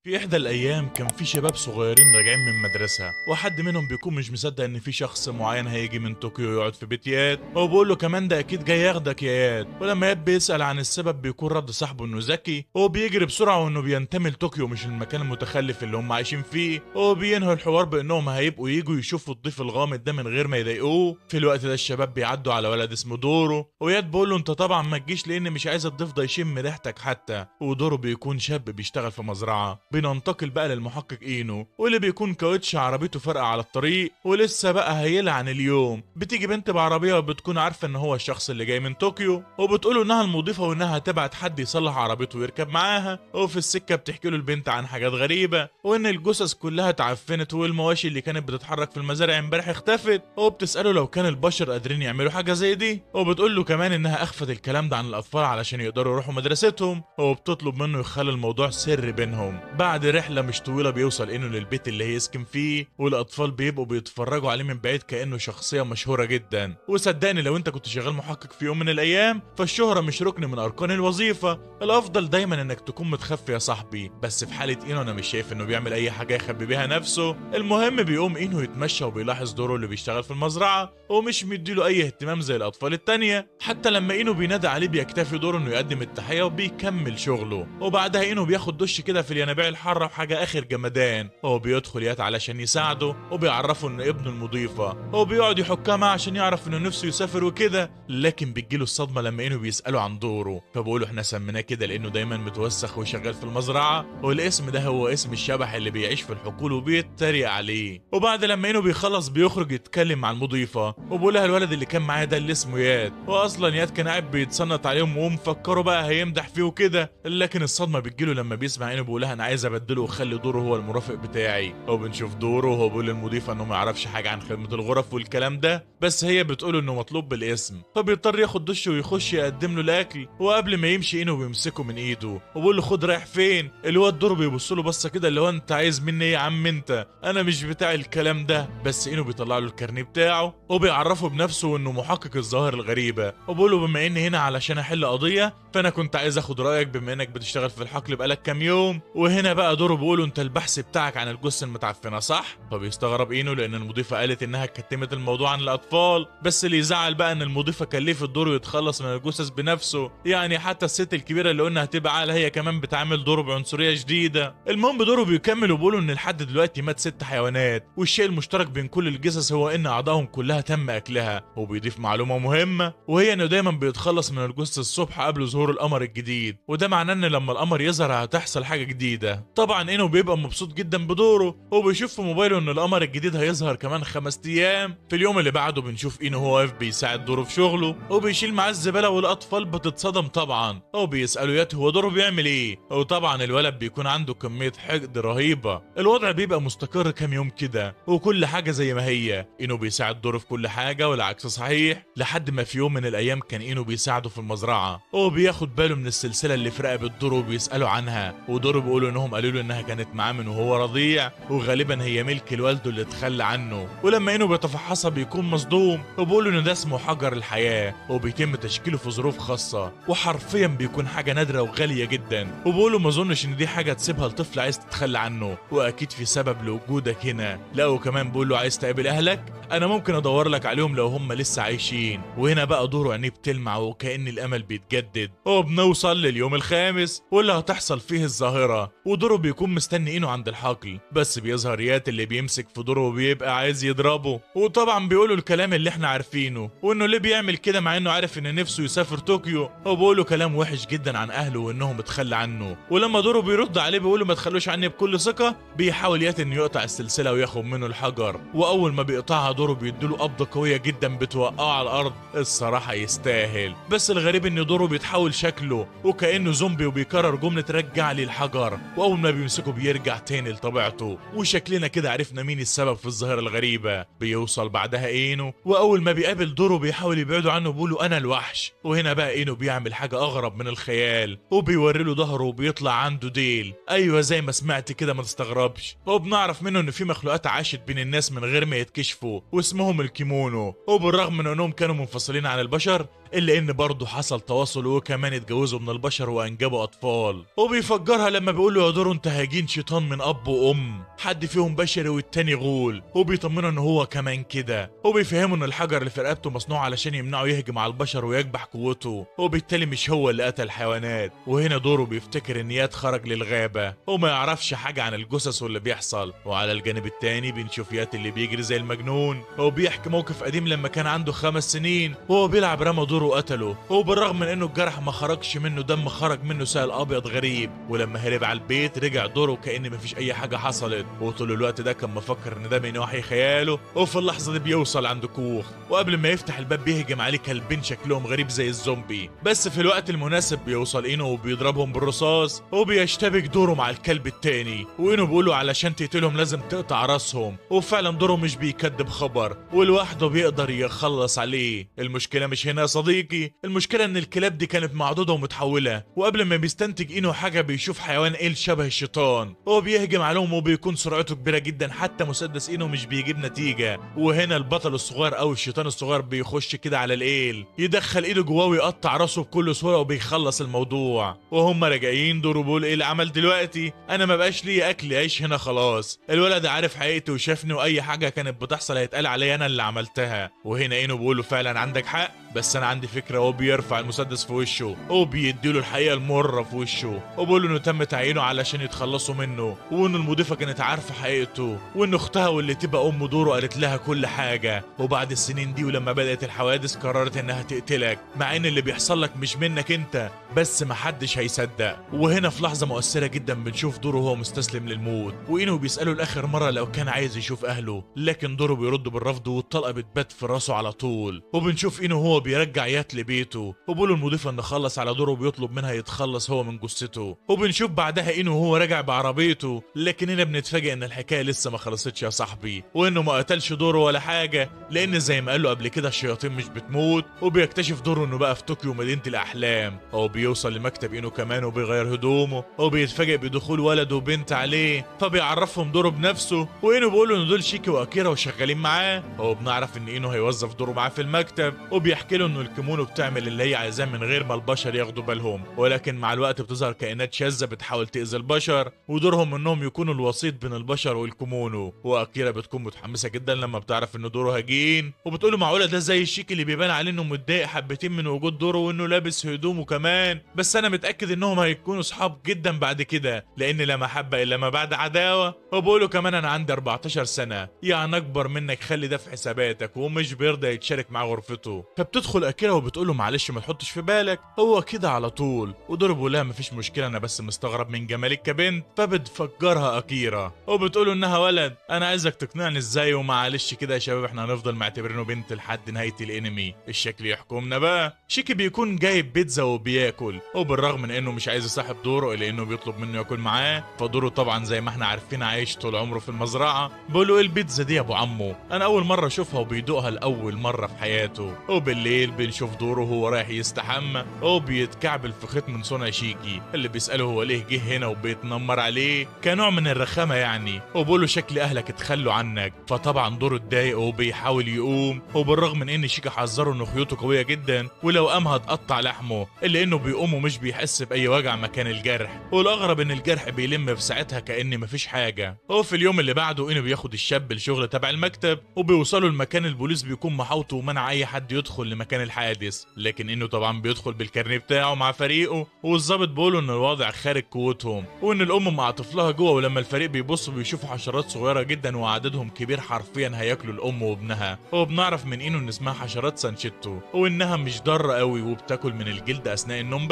في إحدى الأيام كان في شباب صغيرين راجعين من مدرسة، وحد منهم بيكون مش مصدق إن في شخص معين هيجي من طوكيو يقعد في بيت ياد، هو بيقول له كمان ده أكيد جاي ياخدك يا ياد. ولما ياد بيسأل عن السبب بيكون رد صاحبه إنه ذكي، هو بيجري بسرعة وإنه بينتمي لطوكيو مش المكان المتخلف اللي هم عايشين فيه. هو بينهي الحوار بإنهم هيبقوا يجوا يشوفوا الضيف الغامض ده من غير ما يضايقوه. في الوقت ده الشباب بيعدوا على ولد اسمه دورو، وياد بيقول له أنت طبعا ما تجيش لأن مش عايز الضيف ده يشم ريحتك حتى. ودورو بيكون شاب بيشتغل في مزرعة. بننتقل بقى للمحقق اينو، واللي بيكون كاوتش عربيته فارقه على الطريق ولسه بقى هيلعن اليوم. بتيجي بنت بعربيه وبتكون عارفه ان هو الشخص اللي جاي من طوكيو، وبتقوله انها المضيفه وانها هتبعت حد يصلح عربيته ويركب معاها. وفي السكه بتحكي له البنت عن حاجات غريبه، وان الجثث كلها اتعفنت والمواشي اللي كانت بتتحرك في المزارع امبارح اختفت. وبتساله لو كان البشر قادرين يعملوا حاجه زي دي، وبتقول له كمان انها اخفت الكلام ده عن الاطفال علشان يقدروا يروحوا مدرستهم، وبتطلب منه يخلي الموضوع سر بينهم. بعد رحله مش طويله بيوصل انه للبيت اللي هيسكن فيه، والاطفال بيبقوا بيتفرجوا عليه من بعيد كانه شخصيه مشهوره جدا. وصدقني لو انت كنت شغال محقق في يوم من الايام فالشهره مش ركن من اركان الوظيفه، الافضل دايما انك تكون متخفي يا صاحبي. بس في حاله اينو انا مش شايف انه بيعمل اي حاجه يخبي بيها نفسه. المهم بيقوم اينو يتمشى وبيلاحظ دوره اللي بيشتغل في المزرعه ومش مديله اي اهتمام زي الاطفال التانيه. حتى لما اينو بينادى عليه بيكتفي دوره انه يقدم التحيه وبيكمل شغله. وبعدها اينو بياخد دش كده في الينابيع الحاره وحاجه اخر جمدان. هو بيدخل يات علشان يساعده وبيعرفه ان ابنه المضيفه، هو بيقعد يحكها معاه عشان يعرف انه نفسه يسافر وكده. لكن بتجيله الصدمه لما انه بيساله عن دوره، فبقوله احنا سميناه كده لانه دايما متوسخ وشغال في المزرعه، والاسم ده هو اسم الشبح اللي بيعيش في الحقول وبيتريق عليه. وبعد لما انه بيخلص بيخرج يتكلم مع المضيفه، وبقولها الولد اللي كان معاه ده اللي اسمه ياد، واصلا ياد كان قاعد بيتصنت عليهم ومفكره بقى هيمدح فيه وكده. لكن الصدمه بتجيله لما بيسمع انه بيقولها انا عايز ابدله واخلي دوره هو المرافق بتاعي. وبنشوف دوره وهو بيقول للمضيفه انه ما يعرفش حاجه عن خدمه الغرف والكلام ده، بس هي بتقول انه مطلوب بالاسم، فبيضطر ياخد دش ويخش يقدم له الاكل. وقبل ما يمشي انه بيمسكه من ايده وبيقول له خد رايح فين. الواد دوره بيبص له بصه كده اللي هو انت عايز مني ايه يا عم انت، انا مش بتاع الكلام ده. بس انه بيطلع له الكارنيه بتاعه وبيعرفه بنفسه انه محقق الظواهر الغريبه، وبيقول له بما اني هنا علشان احل قضيه فانا كنت عايز اخد رايك بما انك بتشتغل في الحقل بقالك كام يوم. وهنا بقى دوره بيقول له انت البحث بتاعك عن الجثه المتعفنه صح؟ فبيستغرب اينو لان المضيفه قالت انها كتمت الموضوع عن الاطفال، بس اللي يزعل بقى ان المضيفه كلفت دوره يتخلص من الجثث بنفسه. يعني حتى الست الكبيره اللي قلنا هتبقى عاقله هي كمان بتعامل دوره بعنصريه شديده. المهم دوره بيكمل وبيقولوا ان لحد دلوقتي مات 6 حيوانات، والشيء المشترك بين كل الجثث هو ان اعضائهم كلها تم اكلها. وبيضيف معلومه مهمه وهي انه دايما بيتخلص من الجثه الصبح قبل ظهور القمر الجديد، وده معناه ان لما القمر يظهر هتحصل حاجه جديده. طبعا انه بيبقى مبسوط جدا بدوره، وبيشوف في موبايله ان القمر الجديد هيظهر كمان 5 ايام. في اليوم اللي بعده بنشوف انه هو واقف بيساعد دوره في شغله وبيشيل معاه الزباله، والاطفال بتتصدم طبعا وبيسالوا يات هو دوره بيعمل ايه. وطبعا الولد بيكون عنده كميه حقد رهيبه. الوضع بيبقى مستقر كام يوم كده وكل حاجه زي ما هي، انه بيساعد دوره في كل حاجه والعكس صحيح، لحد ما في يوم من الايام كان انه بيساعده في المزرعه وبياخد باله من السلسله اللي في رقبه دوره وبيسالوا عنها. ودوره بيقولوا انهم قالوا له انها كانت معاه من وهو رضيع، وغالبا هي ملك الوالده اللي اتخلى عنه. ولما انه بيتفحصها بيكون مصدوم وبيقولوا ان ده اسمه حجر الحياه، وبيتم تشكيله في ظروف خاصه وحرفيا بيكون حاجه نادره وغاليه جدا. وبيقولوا ما اظنش ان دي حاجه تسيبها لطفل عايز تتخلى عنه، واكيد في سبب لوجودك هنا. لا وكمان بيقول له عايز تقابل اهلك انا ممكن ادور لك عليهم لو هم لسه عايشين. وهنا بقى دوره عينيه بتلمع وكأن الامل بيتجدد. وبنوصل لليوم الخامس واللي هتحصل فيه الظاهره، ودوره بيكون مستني انه عند الحقل، بس بيظهر يات اللي بيمسك في دوره وبيبقى عايز يضربه. وطبعا بيقولوا الكلام اللي احنا عارفينه، وانه ليه بيعمل كده مع انه عارف ان نفسه يسافر طوكيو. وبيقولوا كلام وحش جدا عن اهله وانهم اتخلى عنه. ولما دوره بيرد عليه بيقوله ما تخلوش عني بكل ثقه، بيحاول يات انه يقطع السلسله وياخد منه الحجر. واول ما بيقطعها دوره بيديله قبضه قويه جدا بتوقعه على الارض. الصراحه يستاهل. بس الغريب ان دوره بيتحول شكله وكانه زومبي وبيكرر جمله رجع لي الحجر، واول ما بيمسكه بيرجع تاني لطبيعته. وشكلنا كده عرفنا مين السبب في الظاهره الغريبه. بيوصل بعدها اينو، واول ما بيقابل دوره بيحاول يبعده عنه بيقوله انا الوحش. وهنا بقى اينو بيعمل حاجه اغرب من الخيال وبيوري له ظهره وبيطلع عنده ديل. ايوه زي ما سمعت كده ما تستغربش. وبنعرف منه ان في مخلوقات عاشت بين الناس من غير ما يتكشفوا واسمهم الكيمونو، وبالرغم من انهم كانوا منفصلين عن البشر الا ان برضه حصل تواصل وكمان اتجوزوا من البشر وانجبوا اطفال. وبيفجرها لما بيقول له يا دورو انت هاجين شيطان من اب وام، حد فيهم بشري والتاني غول، وبيطمنه ان هو كمان كده، وبيفهمه ان الحجر اللي في رقبته مصنوع علشان يمنعه يهجم على البشر ويكبح قوته، وبالتالي مش هو اللي قتل الحيوانات. وهنا دورو بيفتكر ان ياد خرج للغابه وما يعرفش حاجه عن الجثث واللي بيحصل. وعلى الجانب التاني بنشوف ياد اللي بيجري زي المجنون، وبيحكي موقف قديم لما كان عنده 5 سنين وهو بيلعب رمى دورو وقتله، وبالرغم من انه الجرح ما خرجش منه دم، خرج منه سائل ابيض غريب. ولما هرب على البيت رجع دورو كأن مفيش اي حاجه حصلت، وطول الوقت ده كان مفكر ان ده من وحي خياله. وفي اللحظه دي بيوصل عند كوخ، وقبل ما يفتح الباب بيهجم عليه كلبين شكلهم غريب زي الزومبي، بس في الوقت المناسب بيوصل اينو وبيضربهم بالرصاص، وبيشتبك دورو مع الكلب التاني. واينو بيقوله علشان تقتلهم لازم تقطع راسهم، وفعلا دورو مش بيكدب خبر ولوحده بيقدر يخلص عليه. المشكله مش هنا يا صديقي، المشكله ان الكلاب دي كانت معدوده ومتحوله، وقبل ما بيستنتج اينو حاجه بيشوف حيوان ايل شبه الشيطان، هو بيهجم عليهم وبيكون سرعته كبيره جدا حتى مسدس اينو مش بيجيب نتيجه. وهنا البطل الصغير او الشيطان الصغير بيخش كده على الايل، يدخل ايده جواه ويقطع راسه بكل سهوله وبيخلص الموضوع. وهم راجعين دورو بيقول ايه اللي عمل دلوقتي؟ انا ما بقاش لي اكل عيش هنا خلاص، الولد عارف حقيقتي وشافني واي حاجه كانت بتحصل هيتقال عليا انا اللي عملتها. وهنا اينو بيقول له فعلا عندك حق، بس انا عندي فكره. هو بيرفع المسدس في وشه وبيديله الحقيقه المره في وشه، وبيقول له انه تم تعيينه علشان يتخلصوا منه، وان المضيفه كانت عارفه حقيقته، وان اختها واللي تبقى ام دورو قالت لها كل حاجه. وبعد السنين دي ولما بدات الحوادث قررت انها تقتلك، مع ان اللي بيحصل لك مش منك انت، بس محدش هيصدق. وهنا في لحظه مؤثره جدا بنشوف دورو وهو مستسلم للموت، واينو بيساله لاخر مره لو كان عايز يشوف اهله، لكن دورو بيرد بالرفض والطلقه بتبات في راسه على طول. وبنشوف اينو هو بيرجع يات لبيته، وبيقول المضيفه ان خلص على دورو وبيطلب منها يتخلص هو من جثته. وبنشوف بعدها اينو وهو راجع بعربيته، لكن هنا بنتفاجئ ان الحكايه لسه ما خلصتش يا صاحبي، وانه ما قتلش دورو ولا حاجه، لان زي ما قال له قبل كده الشياطين مش بتموت. وبيكتشف دورو انه بقى في طوكيو مدينه الاحلام، هو بيوصل لمكتب اينو كمان وبيغير هدومه، وبيتفاجئ بدخول ولد وبنت عليه، فبيعرفهم دورو بنفسه. واينو بيقول له ان دول شيكي واكيرا وشغالين معاه، هو بنعرف ان اينو هيوظف دورو معاه في المكتب، وبيحكي له انه الكيمونو بتعمل اللي هي عايزاه من غير ما البشر ياخدوا بالهم، ولكن مع الوقت بتظهر كائنات شاذه بتحاول تاذي البشر، ودورهم انهم يكونوا الوسيط بين البشر والكيمونو. واكيرا بتكون متحمسه جدا لما بتعرف ان دورو هجين، وبتقول له معقوله ده زي الشيك اللي بيبان عليه انه متضايق حبتين من وجود دورو وانه لابس هدومه كمان، بس انا متاكد انهم هيكونوا صحاب جدا بعد كده، لان لا محبه الا ما بعد عداوه. وبقول له كمان انا عندي 14 سنه، يعني اكبر منك، خلي ده في حساباتك، ومش بيرضى يتشارك مع غرفته. فبتدخل اكيرا وبتقول له معلش ما تحطش في بالك، هو كده على طول. ودورو بيقول لها مفيش مشكله، انا بس مستغرب من جمالك كبنت. فبتفجرها اكيرا وبتقول له انها ولد، انا عايزك تقنعني ازاي، ومعلش كده يا شباب احنا هنفضل معتبرينه بنت لحد نهايه الانمي، الشكل يحكمنا بقى. شيكي بيكون جايب بيتزا وبياكل، وبالرغم من انه مش عايز يصاحب دورو الا انه بيطلب منه ياكل معاه، فدورو طبعا زي ما احنا عارفين عايش طول عمره في المزرعه. بيقول له ايه البيتزا دي يا ابو عمو، انا اول مره اشوفها، وبيدوقها لاول مره في حياته. وبالليل بنشوف دورو وهو رايح يستحمى وبيتكعبل في خيط من صنع شيكي، اللي بيساله هو ليه جه هنا وبيتنمر عليه كنوع من الرخامه يعني، وبيقول له شكل اهلك اتخلوا عنك. فطبعا دورو اتضايق وبيحاول يقوم، وبالرغم من ان شيكي حذره ان خيوطه قويه جدا ولو قام هتقطع لحمه، الا انه بيقوم ومش بيحس باي وجع مكان الجرح، والاغرب ان الجرح بيلم في ساعتها كأن مفيش حاجه. وفي اليوم اللي بعده انه بياخد الشاب الشغل تبع المكتب، وبيوصلوا لمكان البوليس بيكون محاوطه ومنع اي حد يدخل لمكان الحادث، لكن انه طبعا بيدخل بالكارنيه بتاعه مع فريقه، والظابط بيقولوا ان الوضع خارج قوتهم، وان الام مع طفلها جوه، ولما الفريق بيبصوا بيشوفوا حشرات صغيره جدا وعددهم كبير حرفيا هياكلوا الام وابنها. وبنعرف من انه ان اسمها حشرات سانشيتو، وانها مش ضاره قوي وبتاكل من الجلد اثناء النوم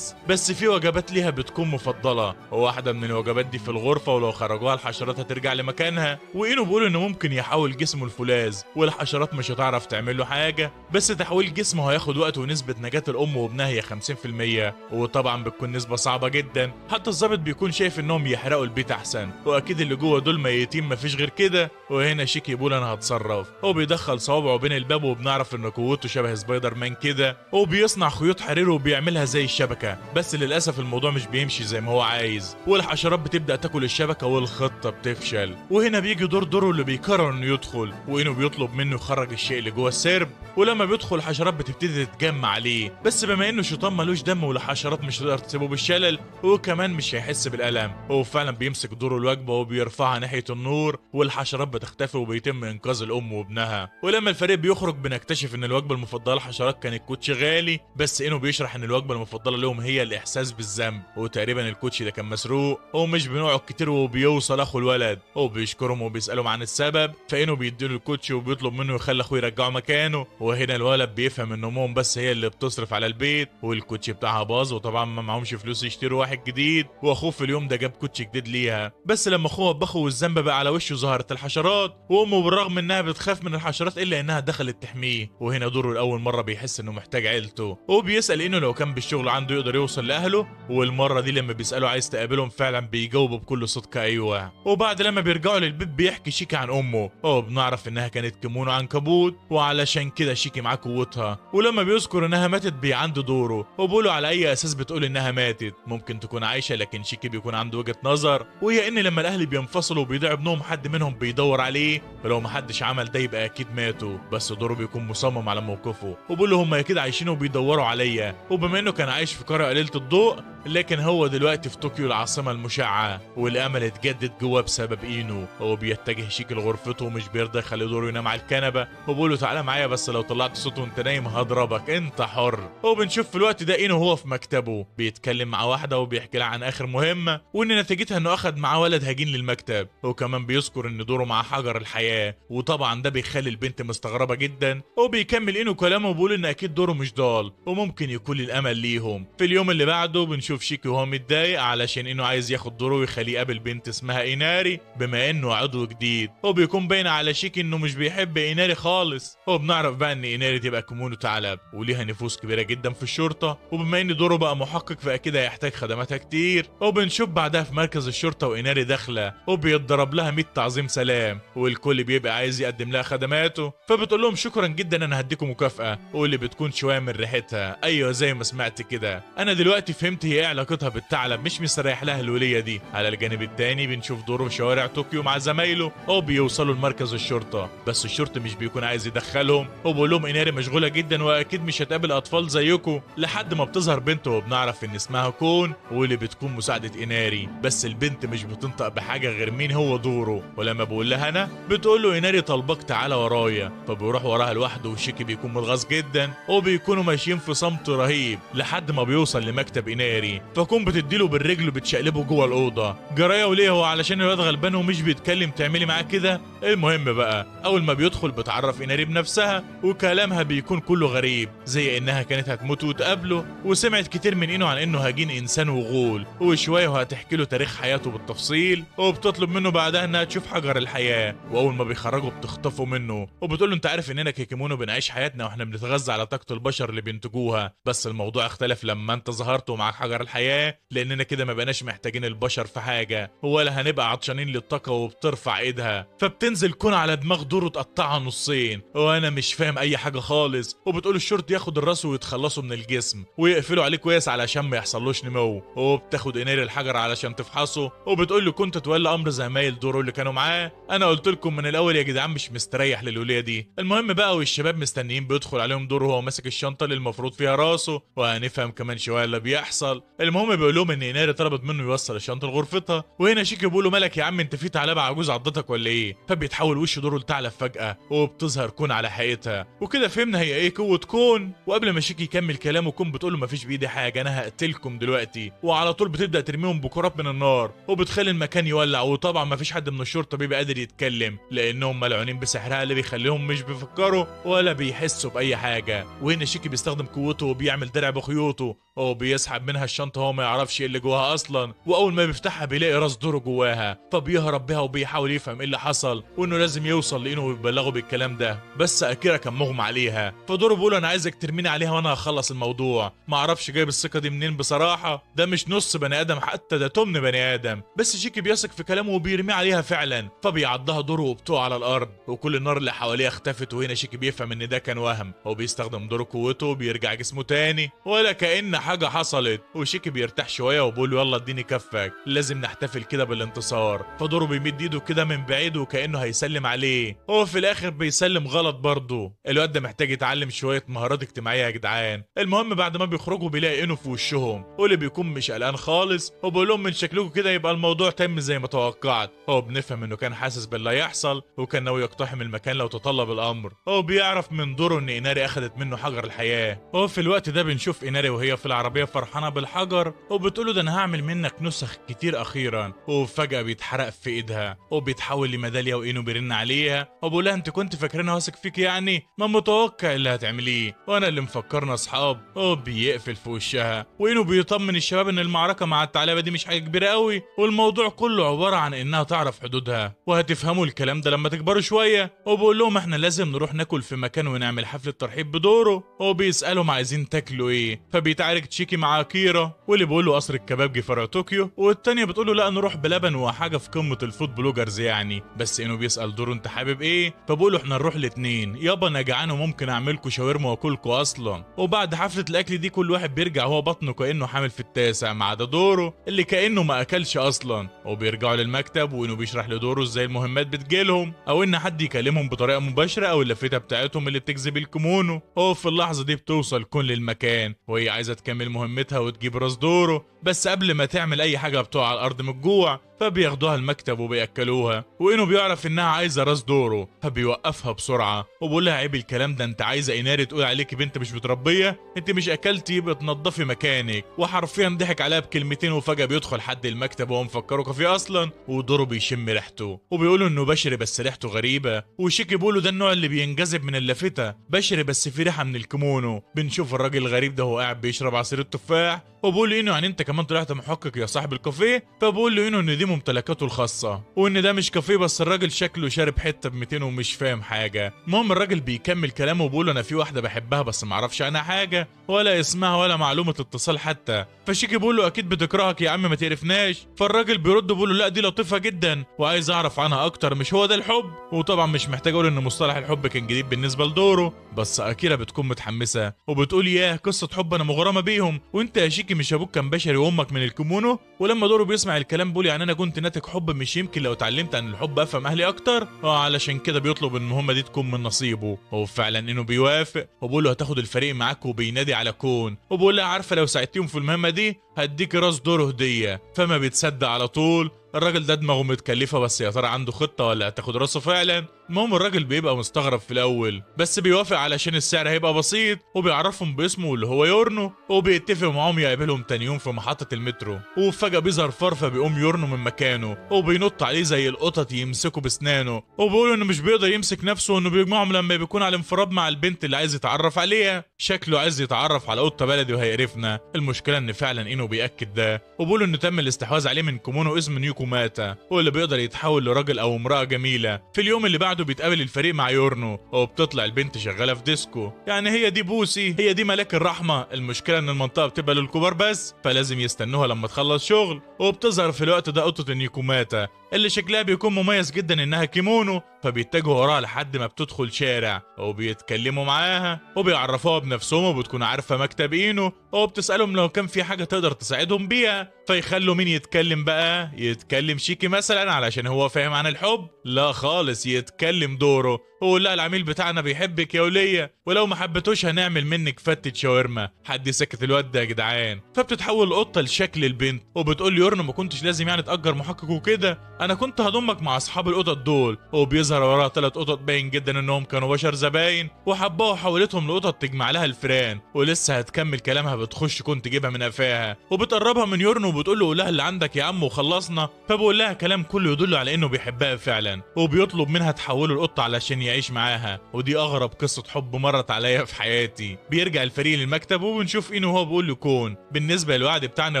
بس في وجبات ليها بتكون مفضله، وواحده من الوجبات دي في الغرفه، ولو خرجوها الحشرات هترجع لمكانها. وانه بيقول انه ممكن يحول جسمه الفولاذ والحشرات مش هتعرف تعمل له حاجه، بس تحويل جسمه هياخد وقت، ونسبه نجاه الام وابنها هي 50%، وطبعا بتكون نسبه صعبه جدا. حتى الظابط بيكون شايف انهم يحرقوا البيت احسن، واكيد اللي جوه دول ميتين مفيش غير كده. وهنا شيكي بيقول انا هتصرف، هو بيدخل صوابعه بين الباب، وبنعرف ان قوته شبه سبايدر مان كده، وبيصنع خيوط حرير وبيعملها زي الشبكه، بس للاسف الموضوع مش بيمشي زي ما هو عايز، والحشرات بتبدا تاكل الشبكه والخطه بتفشل. وهنا بيجي دورو اللي بيقرر انه يدخل، وانه بيطلب منه يخرج الشيء اللي جوه السرب، ولما بيدخل الحشرات بتبتدي وبتبتدي تتجمع عليه، بس بما انه شيطان ملوش دم والحشرات مش هتقدر تسيبه بالشلل وكمان مش هيحس بالالم، هو فعلا بيمسك دوره الوجبه وبيرفعها ناحيه النور والحشرات بتختفي وبيتم انقاذ الام وابنها. ولما الفريق بيخرج بنكتشف ان الوجبه المفضله للحشرات كان الكوتشي غالي، بس انه بيشرح ان الوجبه المفضله لهم هي الاحساس بالذنب، وتقريبا الكوتشي ده كان مسروق ومش بنقعد كتير وبيوصل اخو الولد وبيشكرهم وبيسالهم عن السبب، فانه بيديله الكوتشي وبيطلب منه يخلي اخوه يرجعه مكانه. وهنا الولد بيفهم ان امهم بس هي اللي بتصرف على البيت والكوتشي بتاعها باظ وطبعا ما معهمش فلوس يشتروا واحد جديد، واخوه في اليوم ده جاب كوتشي جديد ليها. بس لما اخوه وبخه والذنب بقى على وشه ظهرت الحشرات، وامه بالرغم انها بتخاف من الحشرات الا انها دخلت تحميه. وهنا دوره لاول مره بيحس انه محتاج عيلته، وبيسال انه لو كان بالشغل عنده يقدر يوصل لاهله، والمره دي لما بيساله عايز تقابلهم فعلا بيجاوبه بكل صدق ايوه. وبعد لما بيرجعوا للبيت بيحكي شيكي عن امه، وبنعرف انها كانت كيمونو عنكبوت وعلشان كده شيكي معاه قوتها. ولما بيذكر انها ماتت بي عنده دوره وبيقولوا على اي اساس بتقول انها ماتت، ممكن تكون عايشه، لكن شيكي بيكون عنده وجهه نظر، وهي ان لما الاهل بينفصلوا وبيضيع ابنهم حد منهم بيدور عليه، ولو ما حدش عمل ده يبقى اكيد ماتوا، بس دوره بيكون مصمم على موقفه وبيقول له هم اكيد عايشين وبيدوروا عليا. وبما انه كان عايش في قريه قليله الضوء، لكن هو دلوقتي في طوكيو العاصمه المشعه، والامل اتجدد جواه بسبب اينو. هو بيتجه شيكي لغرفته ومش بيرضى يخلي دوره ينام على الكنبه، وبيقول له تعالى معايا بس لو طلعت صوت وانت نايم هضربك انت حر. وبنشوف في الوقت ده اينو هو في مكتبه بيتكلم مع واحده وبيحكي لها عن اخر مهمه، وان نتيجتها انه اخد معاه ولد هجين للمكتب، وكمان بيذكر ان دوره مع حجر الحياه، وطبعا ده بيخلي البنت مستغربه جدا. وبيكمل اينو كلامه وبيقول ان اكيد دوره مش ضال وممكن يكون الامل ليهم. في اليوم اللي بعده بنشوف شيكي وهو متضايق علشان انه عايز ياخد دوره ويخليه يقابل بنت اسمها ايناري بما انه عضو جديد، وبيكون باين على شيكي انه مش بيحب ايناري خالص. وبنعرف بقى ان ايناري تبقى كيمونو ثعلب وليها نفوذ كبيره جدا في الشرطه، وبما ان دوره بقى محقق فاكيد هيحتاج خدماتها كتير. وبنشوف بعدها في مركز الشرطه وايناري داخله وبيتضرب لها 100 تعظيم سلام، والكل بيبقى عايز يقدم لها خدماته، فبتقول لهم شكرا جدا انا هديكم مكافاه، واللي بتكون شويه من ريحتها. ايوه زي ما سمعت كده، انا دلوقتي فهمت هي ايه علاقتها بالثعلب، مش مستريح لها الوليه دي. على الجانب التاني بنشوف دوره في شوارع طوكيو مع زمايله وبيوصلوا لمركز الشرطه، بس الشرطي مش بيكون عايز يدخلهم وبيقول لهم ايناري مشغوله جدا واكيد مش هتقابل اطفال زيكم، لحد ما بتظهر بنت وبنعرف ان اسمها كون واللي بتكون مساعده ايناري. بس البنت مش بتنطق بحاجه غير مين هو دوره، ولما بقول لها انا بتقول له ايناري طلبك تعالى ورايا، فبيروح وراها لوحده وشيكي بيكون متغاظ جدا وبيكونوا ماشيين في صمت رهيب لحد ما بيوصل لمكتب ايناري، فكون بتديله بالرجل وبتشقلبه جوه الاوضه. جرايه وليه هو علشان الواد غلبان ومش بيتكلم تعملي معاه كده. المهم بقى اول ما بيدخل بتعرف ايناري بنفسها وكلامها بيكون كله غريب، زي انها كانت هتموت وتقابله وسمعت كتير من اينو عن انه هجين انسان وغول، وشويه وهتحكي له تاريخ حياته بالتفصيل، وبتطلب منه بعدها انها تشوف حجر الحياه. واول ما بيخرجوا بتخطفه منه وبتقول له انت عارف اننا كيكيمونو بنعيش حياتنا واحنا بنتغذى على طاقه البشر اللي بينتجوها، بس الموضوع اختلف لما انت ظهرت ومعاك حجر الحياه، لاننا كده ما بقناش محتاجين البشر في حاجه ولا هنبقى عطشانين للطاقه. وبترفع ايدها فبتنزل كون على دماغ دوره تقطعها نصين، وانا مش فاهم اي حاجه خالص. وبتقول الشرطي ياخد الراس ويتخلصوا من الجسم ويقفلوا عليه كويس علشان ما يحصلوش نمو، وبتاخد ايناري الحجر علشان تفحصه، وبتقول له كنت تولى امر زمايل دوره اللي كانوا معاه، انا قلت لكم من الاول يا جدعان مش مستريح للوليه دي. المهم بقى والشباب مستنيين بيدخل عليهم دوره وهو ماسك الشنطه اللي المفروض فيها راسه، وهنفهم كمان شويه اللي بيحصل. المهم بيقول لهم ان ايناري طلبت منه يوصل الشنطه لغرفتها، وهنا شيكي بيقول له مالك يا عم انت في ثعلبه عجوز عضتك ولا ايه؟ فبيتحول وش دوره لثعلب فجاه وبتظهر كون على حقيقتها، وكده فهمنا هي ايه قوه كون. وقبل ما شيكي يكمل كلامه كون بتقول له مفيش بايدي حاجه انا هقتلكم دلوقتي، وعلى طول بتبدا ترميهم بكرات من النار وبتخلي المكان يولع. وطبعا مفيش حد من الشرطه بيبقى قادر يتكلم لانهم ملعونين بسحرها اللي بيخليهم مش بيفكروا ولا بيحسوا باي حاجه. وهنا شيكي بيستخدم قوته وبيعمل درع بخيوطه وبيسحب منها الشنطه وهو ما يعرفش ايه اللي جواها اصلا، واول ما بيفتحها بيلاقي راس دوره جواها، فبيهرب بيها وبيحاول يفهم ايه اللي حصل وانه لازم يوصل لانه ويبلغه بالكلام ده. بس اكيرا كان مغمى عليها، فدوره بيقول انا عايزك ترميني عليها وانا هخلص الموضوع. ما اعرفش جايب الثقه دي منين بصراحه، ده مش نص بني ادم حتى ده تمن بني ادم. بس شيكي بيثق في كلامه وبيرميه عليها فعلا، فبيعضها دوره وبتقع على الارض وكل النار اللي حواليها اختفت. وهنا شيكي بيفهم ان ده كان وهم، هو بيستخدم دوره قوته وبيرجع جسمه تاني ولا كأن حاجة حصلت. وشيكي بيرتاح شوية وبيقول له يلا اديني كفك، لازم نحتفل كده بالانتصار. فدورو بيمد ايده كده من بعيد وكأنه هيسلم عليه، هو في الاخر بيسلم غلط برضه. الواد ده محتاج يتعلم شوية مهارات اجتماعية يا جدعان. المهم بعد ما بيخرجوا بيلاقي انو في وشهم، واللي بيكون مش قلقان خالص وبيقول لهم من شكلكم كده يبقى الموضوع تم زي ما توقعت. هو بنفهم انه كان حاسس باللي هيحصل وكان ناوي يقتحم المكان لو تطلب الامر. هو بيعرف من دوره ان ايناري اخذت منه حجر الحياة. هو في الوقت ده بنشوف ايناري وهي في العربية فرحانة بالحجر وبتقوله ده انا هعمل منك نسخ كتير اخيرا. وفجأة بيتحرق في ايدها وبيتحول لميدالية واينو بيرن عليها وبقول لها انت كنت فاكريني واثق فيك يعني؟ ما متوقع اللي هتعمليه وانا اللي مفكرنا اصحاب. هو بيقفل في وشها واينو بيطمن الشباب ان المعركة مع الثعلبة دي مش حاجة كبيرة قوي والموضوع كله عبارة عن انها تعرف حدودها وهتفهموا الكلام ده لما تكبروا شوية. وبقول لهم احنا لازم نروح ناكل في مكان ونعمل حفلة ترحيب بدوره. هو بيسألهم عايزين تاكلوا ايه، فبيتعارك تشيكي مع اكيرا واللي بيقول له قصر الكبابجي فرع طوكيو، والتانية بتقول له لا نروح بلبن وحاجة في قمة الفود بلوجرز يعني. بس انه بيسأل دوره انت حابب ايه، فبقول له احنا نروح الاتنين يابا انا جعان وممكن اعملكوا شاورما واكلكوا اصلا. وبعد حفلة الاكل دي كل واحد بيرجع هو بطنه كأنه حامل في التاسع ما عدا دوره اللي كأنه ما اكلش اصلا. وبيرجعوا للمكتب وانه بيشرح لدوره ازاي المهمات بتجيلهم او ان حد يكلمهم بطريقة مباشرة او اللفتة بتاعتهم اللي بتجذب الكيمونو. هو في اللحظة دي بتوصل كل للمكان وهي عايزة تكمل مهمتها وتجيب راس دوره، بس قبل ما تعمل اي حاجة بتقع على الارض من الجوع، فبياخدوها المكتب وبياكلوها. وانه بيعرف انها عايزه راس دوره فبيوقفها بسرعه وبيقول لها عيب الكلام ده، انت عايزه ايناري تقول عليكي بنت مش متربيه؟ انت مش اكلتي يبقى تنضفي مكانك. وحرفيا ضحك عليها بكلمتين وفجاه بيدخل حد المكتب وهو مفكره كافيه اصلا ودوره بيشم ريحته وبيقولوا انه بشري بس ريحته غريبه. وشيكي بيقولوا ده النوع اللي بينجذب من اللافته، بشري بس في ريحه من الكيمونو. بنشوف الراجل الغريب ده هو قاعد بيشرب عصير التفاح وبقول له انه يعني انت كمان طلعت محقق يا صاحب الكافيه؟ فبقول له انه ان دي ممتلكاته الخاصه وان ده مش كافيه بس الراجل شكله شارب حته ب 200 ومش فاهم حاجه. المهم الراجل بيكمل كلامه وبيقول انا في واحده بحبها بس ما اعرفش عنها حاجه ولا اسمها ولا معلومه اتصال حتى. فشيكي بيقول له اكيد بتكرهك يا عم ما تعرفناش. فالراجل بيرد بيقول له لا دي لطيفه جدا وعايز اعرف عنها اكتر، مش هو ده الحب؟ وطبعا مش محتاج اقول ان مصطلح الحب كان جديد بالنسبه لدوره، بس اكيرا بتكون متحمسه وبتقول ياه قصه حب انا مغرمه بيهم، وانت يا شيكي مش ابوك كان بشري وامك من الكيمونو؟ ولما دوره بيسمع الكلام بيقول يعني انا كنت ناتج حب، مش يمكن لو اتعلمت عن الحب افهم اهلي اكتر؟ علشان كده بيطلب ان المهمه دي تكون من نصيبه. هو فعلا انه بيوافق وبيقول له هتاخد الفريق معاك وبينادي على كون وبيقول لها عارفه لو ساعدتيهم في المهمه دي هديك راس دوره هديه. فما بيتصدق على طول، الراجل ده دماغه متكلفه بس يا ترى عنده خطه ولا هتاخد راسه فعلا؟ المهم الراجل بيبقى مستغرب في الاول بس بيوافق علشان السعر هيبقى بسيط وبيعرفهم باسمه اللي هو يورنو وبيتفق معاهم يقابلهم تاني يوم في محطه المترو. وفجاه بيظهر فرفه بيقوم يورنو من مكانه وبينط عليه زي القطط يمسكه باسنانه وبيقول انه مش بيقدر يمسك نفسه وانه بيجمعهم لما بيكون على انفراد مع البنت اللي عايز يتعرف عليها. شكله عايز يتعرف على قطه بلدي وهيقرفنا. المشكله ان فعلا انه بياكد ده وبيقول انه تم الاستحواذ عليه من كيمونو اسمه نيوكو ماتا واللي بيقدر يتحول لراجل او امراه جميله. في اليوم اللي بعده بيتقابل الفريق مع يورنو وبتطلع البنت شغاله في ديسكو، يعني هي دي بوسي، هي دي ملاك الرحمه. المشكله ان المنطقه بتبقى للكبار بس فلازم يستنوها لما تخلص شغل. وبتظهر في الوقت ده قطه النيكوماتا اللي شكلها بيكون مميز جدا انها كيمونو، فبيتجهوا وراها لحد ما بتدخل شارع وبيتكلموا معاها وبيعرفوها بنفسهم وبتكون عارفه مكتب اينو وبتسالهم لو كان في حاجه تقدر تساعدهم بيها. فيخلوا مين يتكلم بقى؟ يتكلم شيكي مثلا علشان هو فاهم عن الحب؟ لا خالص، يتكلم دوره ويقول لا العميل بتاعنا بيحبك يا وليه ولو ما حبتوش هنعمل منك فتة شاورما. حد سكت الواد ده يا جدعان. فبتتحول القطه لشكل البنت وبتقول يورنو ما كنتش لازم يعني تأجر محقق وكده، انا كنت هضمك مع اصحاب القطط دول. وبيظهر وراها 3 قطط باين جدا انهم كانوا بشر زباين وحبوها وحولتهم لقطط تجمع لها الفيران. ولسه هتكمل كلامها بتخش كنت تجيبها من قفاها وبتقربها من يورنو وبتقول له قولها اللي عندك يا عم وخلصنا. فبقول لها كلام كله يدل على انه بيحبها فعلا وبيطلب منها تحوله القطه علشان يعيش معاها. ودي اغرب قصه حب مرت عليا في حياتي. بيرجع الفريق للمكتب وبنشوف انه هو بيقول لكون بالنسبه للوعد بتاعنا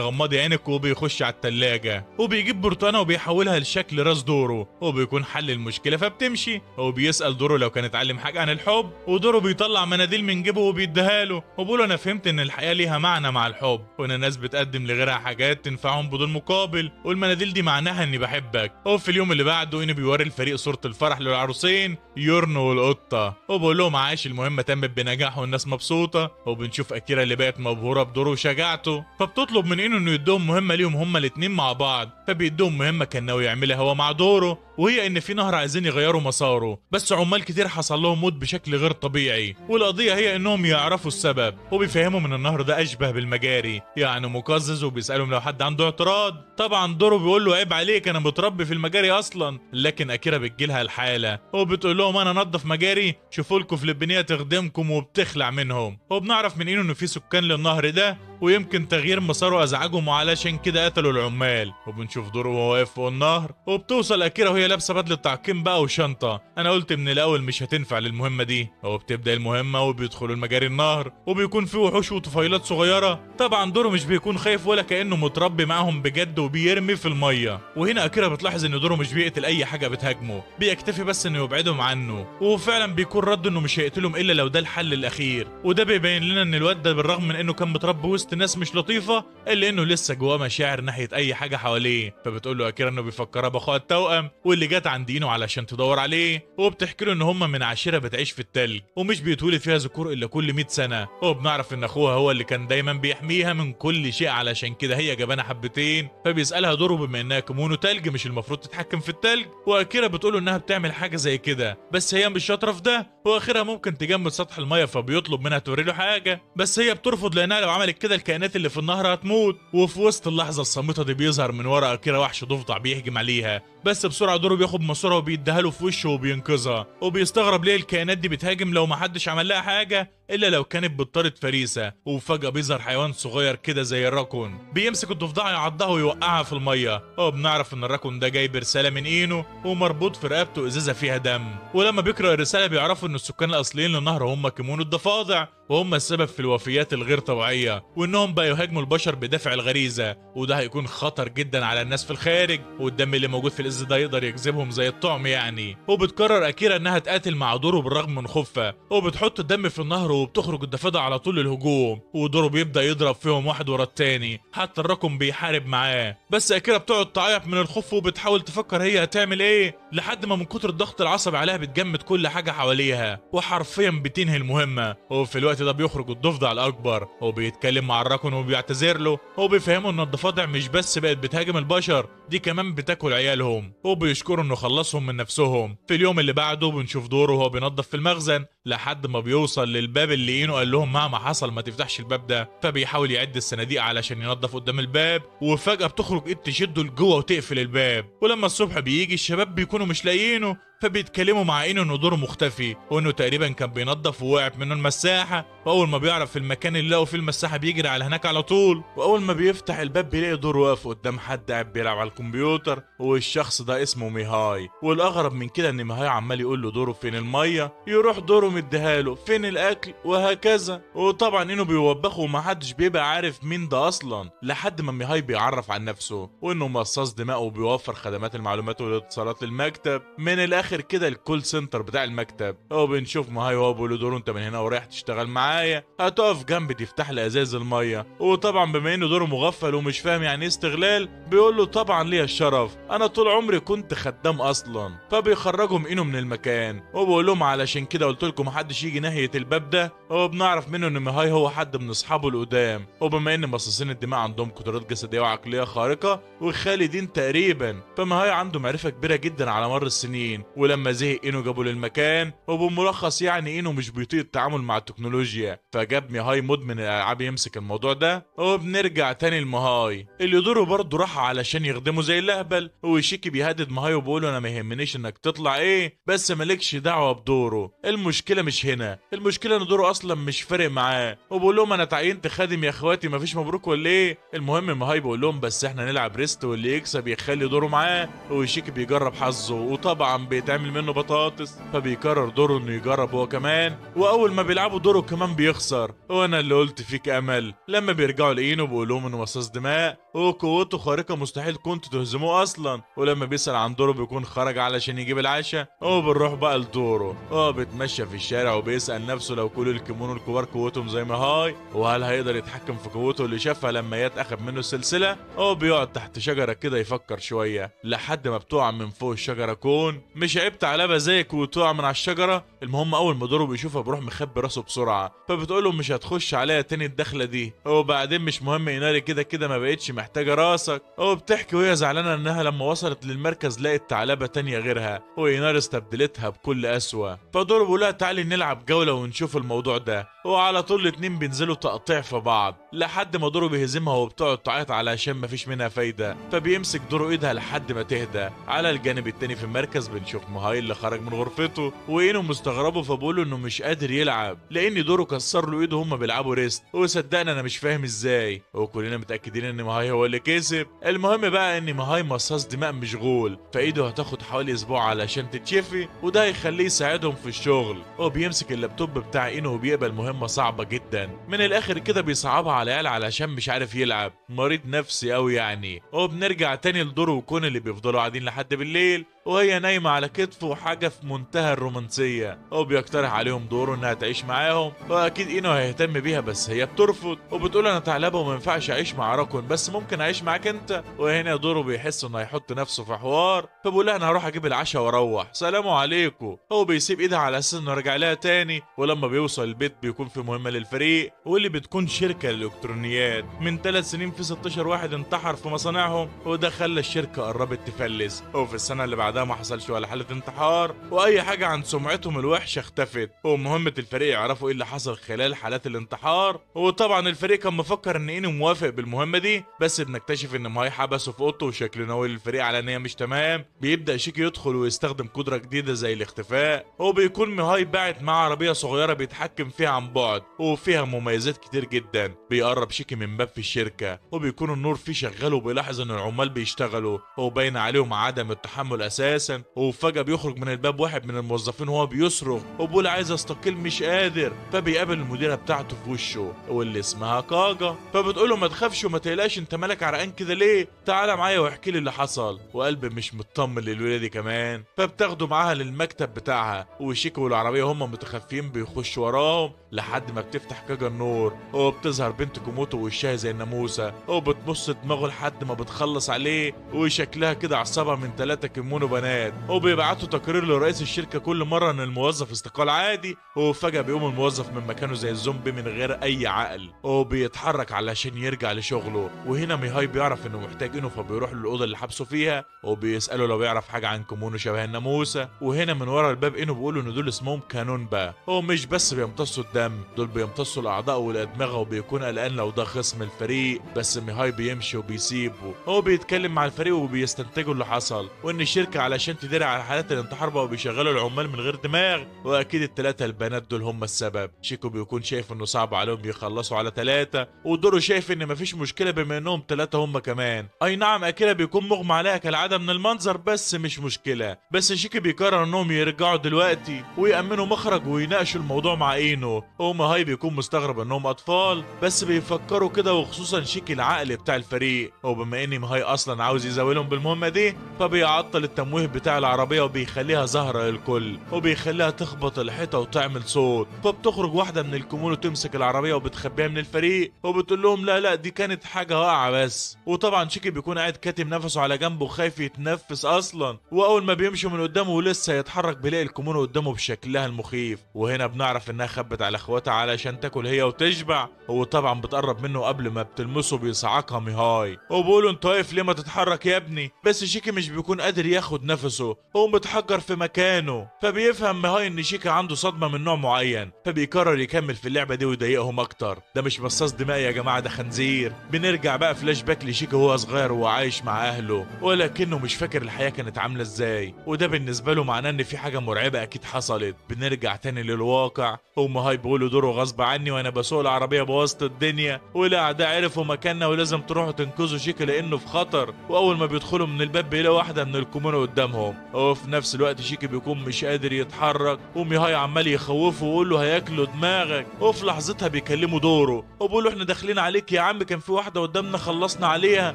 غمضي عينك، وبيخش على الثلاجه وبيجيب برتقانه وبيحولها لشكل راس دوره وبيكون حل المشكله. فبتمشي وبيسال دوره لو كان اتعلم حاجه عن الحب ودوره بيطلع مناديل من جيبه وبيديها له وبيقول انا فهمت ان الحياه ليها معنى مع الحب وان الناس بتقدم لغيرها حاجات تنفعهم بدون مقابل والمناديل دي معناها اني بحبك. وفي اليوم اللي بعده انه بيوري الفريق صوره الفرح للعروسين يورنو الفرن والقطة، وبقول لهم عاش المهمة تمت بنجاح والناس مبسوطة. وبنشوف أكيرا اللي بقت مبهورة بدوره وشجاعته، فبتطلب من إنه يدوهم مهمة ليهم هما الاتنين مع بعض. فبيدوهم مهمة كان ناوي يعملها هو مع دوره، وهي إن في نهر عايزين يغيروا مساره، بس عمال كتير حصل لهم موت بشكل غير طبيعي، والقضية هي إنهم يعرفوا السبب. وبيفهمهم إن النهر ده أشبه بالمجاري، يعني مقزز، وبيسألهم لو حد عنده اعتراض. طبعا دورو بيقول له عيب عليك أنا متربي في المجاري أصلا، لكن أكيرا بتجيلها الحالة وبتقول لهم أنا نظف مجاري، شوفوا لكم فلبينية تخدمكم، وبتخلع منهم. وبنعرف من إنه في سكان للنهر ده، ويمكن تغيير مساره ازعجهم وعلشان كده قتلوا العمال. وبنشوف دورو وهو واقف فوق النهر، وبتوصل اكيرا وهي لابسه بدله تعقيم بقى وشنطه. انا قلت من الاول مش هتنفع للمهمه دي. وبتبدا المهمه وبيدخلوا المجاري النهر، وبيكون في وحوش وطفيلات صغيره. طبعا دورو مش بيكون خايف ولا كانه متربي معاهم بجد، وبيرمي في الميه. وهنا اكيرا بتلاحظ ان دورو مش بيقتل اي حاجه بتهاجمه، بيكتفي بس انه يبعدهم عنه. وفعلا بيكون رد انه مش هيقتلهم الا لو ده الحل الاخير. وده بيبين لنا ان الواد ده بالرغم من انه كان متربي وسط ناس مش لطيفه، الا انه لسه جواه مشاعر ناحيه اي حاجه حواليه. فبتقول له اكيرا انه بيفكرها باخوها التوأم، واللي جت عند اينو علشان تدور عليه. وبتحكي له ان هم من عشيره بتعيش في التلج، ومش بيتولد فيها ذكور الا كل 100 سنه. وبنعرف ان اخوها هو اللي كان دايما بيحميها من كل شيء، علشان كده هي جبانه حبتين. فبيسالها دورو بما انها كمونو تلج مش المفروض تتحكم في التلج، واكيرا بتقول انها بتعمل حاجه زي كده بس هي مش شاطره في ده، واخرها ممكن تجمد سطح الميه. فبيطلب منها توري له حاجه، بس هي بترفض لانها لو عملت كده الكائنات اللي في النهر هتموت. وفي وسط اللحظه الصامته دي بيظهر من ورا اكيرا وحش ضفدع بيهجم عليها، بس بسرعه دورو بياخد ماسوره وبيديها له في وشه وبينقذها. وبيستغرب ليه الكائنات دي بتهاجم لو محدش عمل لها حاجه الا لو كانت بتطارد فريسه. وفجاه بيظهر حيوان صغير كده زي الراكون، بيمسك الضفدعه يعضها ويوقعها في الميه. وبنعرف ان الراكون ده جايب رساله من اينو، ومربوط في رقبته ازازه فيها دم. ولما بيقرا الرساله بيعرفوا ان السكان الاصليين للنهر هم كيمونو الضفادع، وهم السبب في الوفيات الغير طبيعيه، وانهم بقوا يهاجموا البشر بدافع الغريزه. وده هيكون خطر جدا على الناس في الخارج، والدم اللي موجود في الازازه ده يقدر يجذبهم زي الطعم يعني. وبتقرر اكيرا انها تقاتل مع دورو بالرغم من خوفها، وبتحط الدم في النهر، وبتخرج الضفادع على طول للهجوم. ودورو بيبدا يضرب فيهم واحد ورا التاني، حتى الراكون بيحارب معاه. بس اكيرا بتقعد تعيط من الخوف، وبتحاول تفكر هي هتعمل ايه، لحد ما من كتر الضغط العصبي عليها بتجمد كل حاجه حواليها، وحرفيا بتنهي المهمه. وفي الوقت ده بيخرج الضفدع الاكبر، وبيتكلم مع الراكون وبيعتذر له، وبيفهمه ان الضفادع مش بس بقت بتهاجم البشر، دي كمان بتاكل عيالهم. وبيشكروا انه خلصهم من نفسهم. في اليوم اللي بعده بنشوف دوره وهو بينظف في المخزن، لحد ما بيوصل للباب اللي اينو قال لهم مهما حصل ما تفتحش الباب ده. فبيحاول يعد الصناديق علشان ينظف قدام الباب، وفجأة بتخرج ايد تشده لجوه وتقفل الباب. ولما الصبح بيجي الشباب بيكونوا مش لاقيينه، فبيتكلموا مع اينو انه دوره مختفي، وانه تقريبا كان بينظف ووقعت منه المساحه. واول ما بيعرف المكان اللي لقوا فيه المساحه بيجري على هناك على طول. واول ما بيفتح الباب بيلاقي دوره واقف قدام حد قاعد بيلعب على الكمبيوتر، والشخص ده اسمه ميهاي. والاغرب من كده ان ميهاي عمال يقول له دوره فين الميه، يروح دوره مديها له فين الاكل، وهكذا. وطبعا اينو بيوبخه ومحدش بيبقى عارف مين ده اصلا، لحد ما ميهاي بيعرف عن نفسه وانه مصاص دماء وبيوفر خدمات المعلومات والاتصالات للمكتب. من الاخر كده الكول سنتر بتاع المكتب. وبنشوف ميهاي وهو بيقول له دورو انت من هنا ورايح تشتغل معايا، هتقف جنبي تفتح لي ازاز الميه. وطبعا بما انه دوره مغفل ومش فاهم يعني ايه استغلال، بيقول له طبعا ليا الشرف، انا طول عمري كنت خدام اصلا. فبيخرجهم اينو من المكان، وبقول لهم علشان كده قلت لكم محدش يجي ناحيه الباب ده. وبنعرف منه ان ميهاي هو حد من اصحابه القدام، وبما ان مصاصين الدماء عندهم قدرات جسديه وعقليه خارقه وخالدين تقريبا، فميهاي عنده معرفه كبيره جدا على مر السنين. ولما زهق اينو جابوا للمكان، وبملخص يعني اينو مش بيطيق التعامل مع التكنولوجيا، فجاب ميهاي مدمن الالعاب يمسك الموضوع ده. وبنرجع تاني لميهاي اللي دوره برضه راح علشان يخدمه زي الاهبل، وشيكي بيهدد ميهاي وبيقول انا ما يهمنيش انك تطلع ايه، بس مالكش دعوه بدوره. المشكله مش هنا، المشكله ان دوره اصلا مش فارق معاه. وبقول لهم انا اتعينت خادم يا اخواتي، مفيش مبروك ولا ايه. المهم ميهاي بيقول لهم بس احنا نلعب ريست، واللي يكسب يخلي دوره معاه. وشيكي بيجرب حظه، وطبعا بيتعمل منه بطاطس، فبيقرر دوره انه يجرب هو كمان. واول ما بيلعبوا دوره كمان بيخسر. وانا اللي قلت فيك امل. لما بيرجعوا لاينو بيقول لهم انه مصاص دماء وقوته خارقه مستحيل كنت تهزموه اصلا. ولما بيسال عن دوره بيكون خرج علشان يجيب العشاء. وبنروح بقى لدوره، هو بيتمشى في الشارع وبيسال نفسه لو كل الكيمونو الكبار قوتهم زي ما هاي، وهل هيقدر يتحكم في قوته اللي شافها لما يات اخد منه السلسله. هو بيقعد تحت شجره كده يفكر شويه لحد ما بتقع من فوق الشجره كون مش عيبت علبه زيك وتقع من على الشجره. المهم اول ما دوره بيشوفها بيروح مخبي راسه بسرعه، فبتقول له مش هتخش عليها تاني الدخله دي، وبعدين مش مهم ايناري كده كده ما بقتش محتاجه راسك. هو بتحكي وهي زعلانه انها لما وصلت للمركز لقت ثعلبه تانيه غيرها، وايناري استبدلتها بكل قسوه. فدوره بيقول لها تعالي نلعب جوله ونشوف الموضوع ده، وعلى طول الاتنين بينزلوا تقطيع في بعض لحد ما دوره بيهزمها وبتقعد تعيط علشان مفيش منها فايده. فبيمسك دوره ايدها لحد ما تهدى. على الجانب التاني في المركز بنشوف مهاي اللي خرج من غرفته، واينو مستغربه فبقوله انه مش قادر يلعب لان دوره كسر له ايده هما بيلعبوا ريست. وصدقني انا مش فاهم ازاي، وكلنا متاكدين ان مهاي هو اللي كسب. المهم بقى ان مهاي مصاص دماء مشغول، فايده هتاخد حوالي اسبوع علشان تتشفي، وده هيخليه يساعدهم في الشغل. هو بيمسك اللابتوب بتاع اينو وبيقبل مهمه صعبه جدا من الاخر كده، بيصعبها على العيال علشان مش عارف يلعب، مريض نفسي قوي يعني. وبنرجع تاني لدوره وكون اللي بيفضلوا قاعدين لحد بالليل وهي نايمة على كتفه، وحاجة في منتهى الرومانسية. هو بيقترح عليهم دوره انها تعيش معاهم، واكيد اينو هيهتم بيها بس هي بترفض، وبتقول انا ثعلبة وما ينفعش اعيش مع راكون بس ممكن اعيش معاك انت. وهنا دوره بيحس انه هيحط نفسه في حوار، فبقول لها انا هروح اجيب العشاء واروح، سلام عليكم. هو بيسيب ايدها على اساس انه رجع لها تاني، ولما بيوصل البيت بيكون في مهمة للفريق واللي بتكون شركة الالكترونيات. من 3 سنين في 16 واحد انتحر في مصانعهم، وده خلى الشركة قربت تفلس. وفي السنة اللي بعدها ما حصلش ولا حالة انتحار، واي حاجة عن سمعتهم الوحشة اختفت. ومهمة الفريق يعرفوا ايه اللي حصل خلال حالات الانتحار. وطبعا الفريق كان مفكر ان اينو موافق بالمهمة دي، بس بنكتشف ان ماي حبسه في اوضته، وشكل ناوي الفريق على ان هي مش تمام. بيبدأ شيكي يدخل ويستخدم قدرة جديدة زي الاختفاء. هو بيكون ميهاي باعت مع عربية صغيرة بيتحكم فيها عن بعد، وفيها مميزات كتير جدا. بيقرب شيكي من باب في الشركة، وبيكون النور فيه شغال، وبيلاحظ ان العمال بيشتغلوا وباين عليهم عدم التحمل اساسا. وفجأة بيخرج من الباب واحد من الموظفين وهو بيصرخ وبيقول عايز استقيل مش قادر. فبيقابل المديرة بتاعته في وشه واللي اسمها كاجا، فبتقول له ما تخافش وما تقلقش، انت مالك عرقان كده ليه؟ تعالى معايا واحكي لي اللي حصل. وقلبي مش مطمن للولاد دي كمان، فبتاخده معاها للمكتب بتاعها، وشيكو والعربية هم متخفيين بيخشوا وراهم لحد ما بتفتح كاجا النور، وبتظهر بنت كوموتو وشها زي الناموسة، وبتبص دماغه لحد ما بتخلص عليه، وشكلها كده عصابة من 3 كيمونو بنات. وبيبعتوا تقرير لرئيس الشركة كل مرة ان الموظف استقال عادي، وفجأة بيقوم الموظف من مكانه زي الزومبي من غير اي عقل، وبيتحرك علشان يرجع لشغله. وهنا ميهاي بيعرف انه محتاج اينو، فبيروح للأوضة اللي حبسه فيها، وبيسأله لو بيعرف حاجة عن كيمونو شبه الناموسة. وهنا من ورا الباب اينو بيقولوا ان دول اسمهم كانونبا، هو مش بس بيمتصوا الدم، دول بيمتصوا الاعضاء والادمغة، وبيكون قلقان لو ده خصم الفريق. بس ميهاي بيمشي وبيسيبه. هو بيتكلم مع الفريق وبيستنتجوا اللي حصل، وان الشركة علشان تدري على حالات الانتحار بقوا بيشغلوا العمال من غير دماغ، واكيد ال3 البنات دول هم السبب. شيكو بيكون شايف انه صعب عليهم يخلصوا على 3، ودورو شايف ان مفيش مشكلة بما انهم 3 هم كمان. اي نعم اكيلا بيكون مغمى عليها كالعادة من المنظر، بس مش مشكلة. بس شيكي بيقرر انهم يرجعوا دلوقتي ويأمنوا مخرج ويناقشوا الموضوع مع اينو. هاي بيكون مستغرب انهم اطفال بس بيفكروا كده، وخصوصا شيكي العقل بتاع الفريق. وبما ان مهاي اصلا عاوز يزاولهم بالمهمة دي، فبيعطل التمويه بتاع العربية وبيخليها ظاهرة للكل، وبيخليها تخبط الحيطة وتعمل صوت. فبتخرج واحدة من الكومونو تمسك العربية وبتخبيها من الفريق، وبتقول لهم لا دي كانت حاجة واقعة بس. وطبعا شيكي بيكون قاعد كاتم نفسه على جنبه وخايف يتنفس اصلا. واول ما بيمشوا من قدامه ولسه يتحرك بيلاقي الكومونو قدامه بشكلها المخيف. وهنا بنعرف انها خبت على اخواتها علشان تاكل هي وتشبع، وطبعا بتقرب منه قبل ما بتلمسه بيصعقها ميهاي، وبيقول له انت واقف ليه ما تتحرك يا ابني. بس شيكي مش بيكون قادر ياخد نفسه، هو متحجر في مكانه. فبيفهم ميهاي ان شيكي عنده صدمة من نوع معين، فبيقرر يكمل في اللعبة دي ويضايقهم اكتر. ده مش مصاص دماء يا جماعة، ده خنزير. بنرجع بقى فلاش باك لشيكي وهو صغير وهو عايش مع اهله، ولكنه مش فاكر الحياة كانت عاملة ازاي، وده بالنسبة له معناه ان في حاجة مرعبة اكيد حصلت. بنرجع تاني للواقع، وميهاي بيقول له دوره غصب عني وانا بسوق العربية بوسط الدنيا، والاعداء عرفوا مكاننا ولازم تروحوا تنقذوا شيكي لانه في خطر. واول ما بيدخلوا من الباب بيلاقوا واحدة من الكومونو قدامهم، وفي نفس الوقت شيكي بيكون مش قادر يتحرك، وميهاي عمال يخوفه ويقول له هياكلوا دماغك. وفي لحظتها بيكلموا دوره وبيقولوا احنا داخلين عليك يا عم، كان في واحدة قدامنا خلصنا عليها.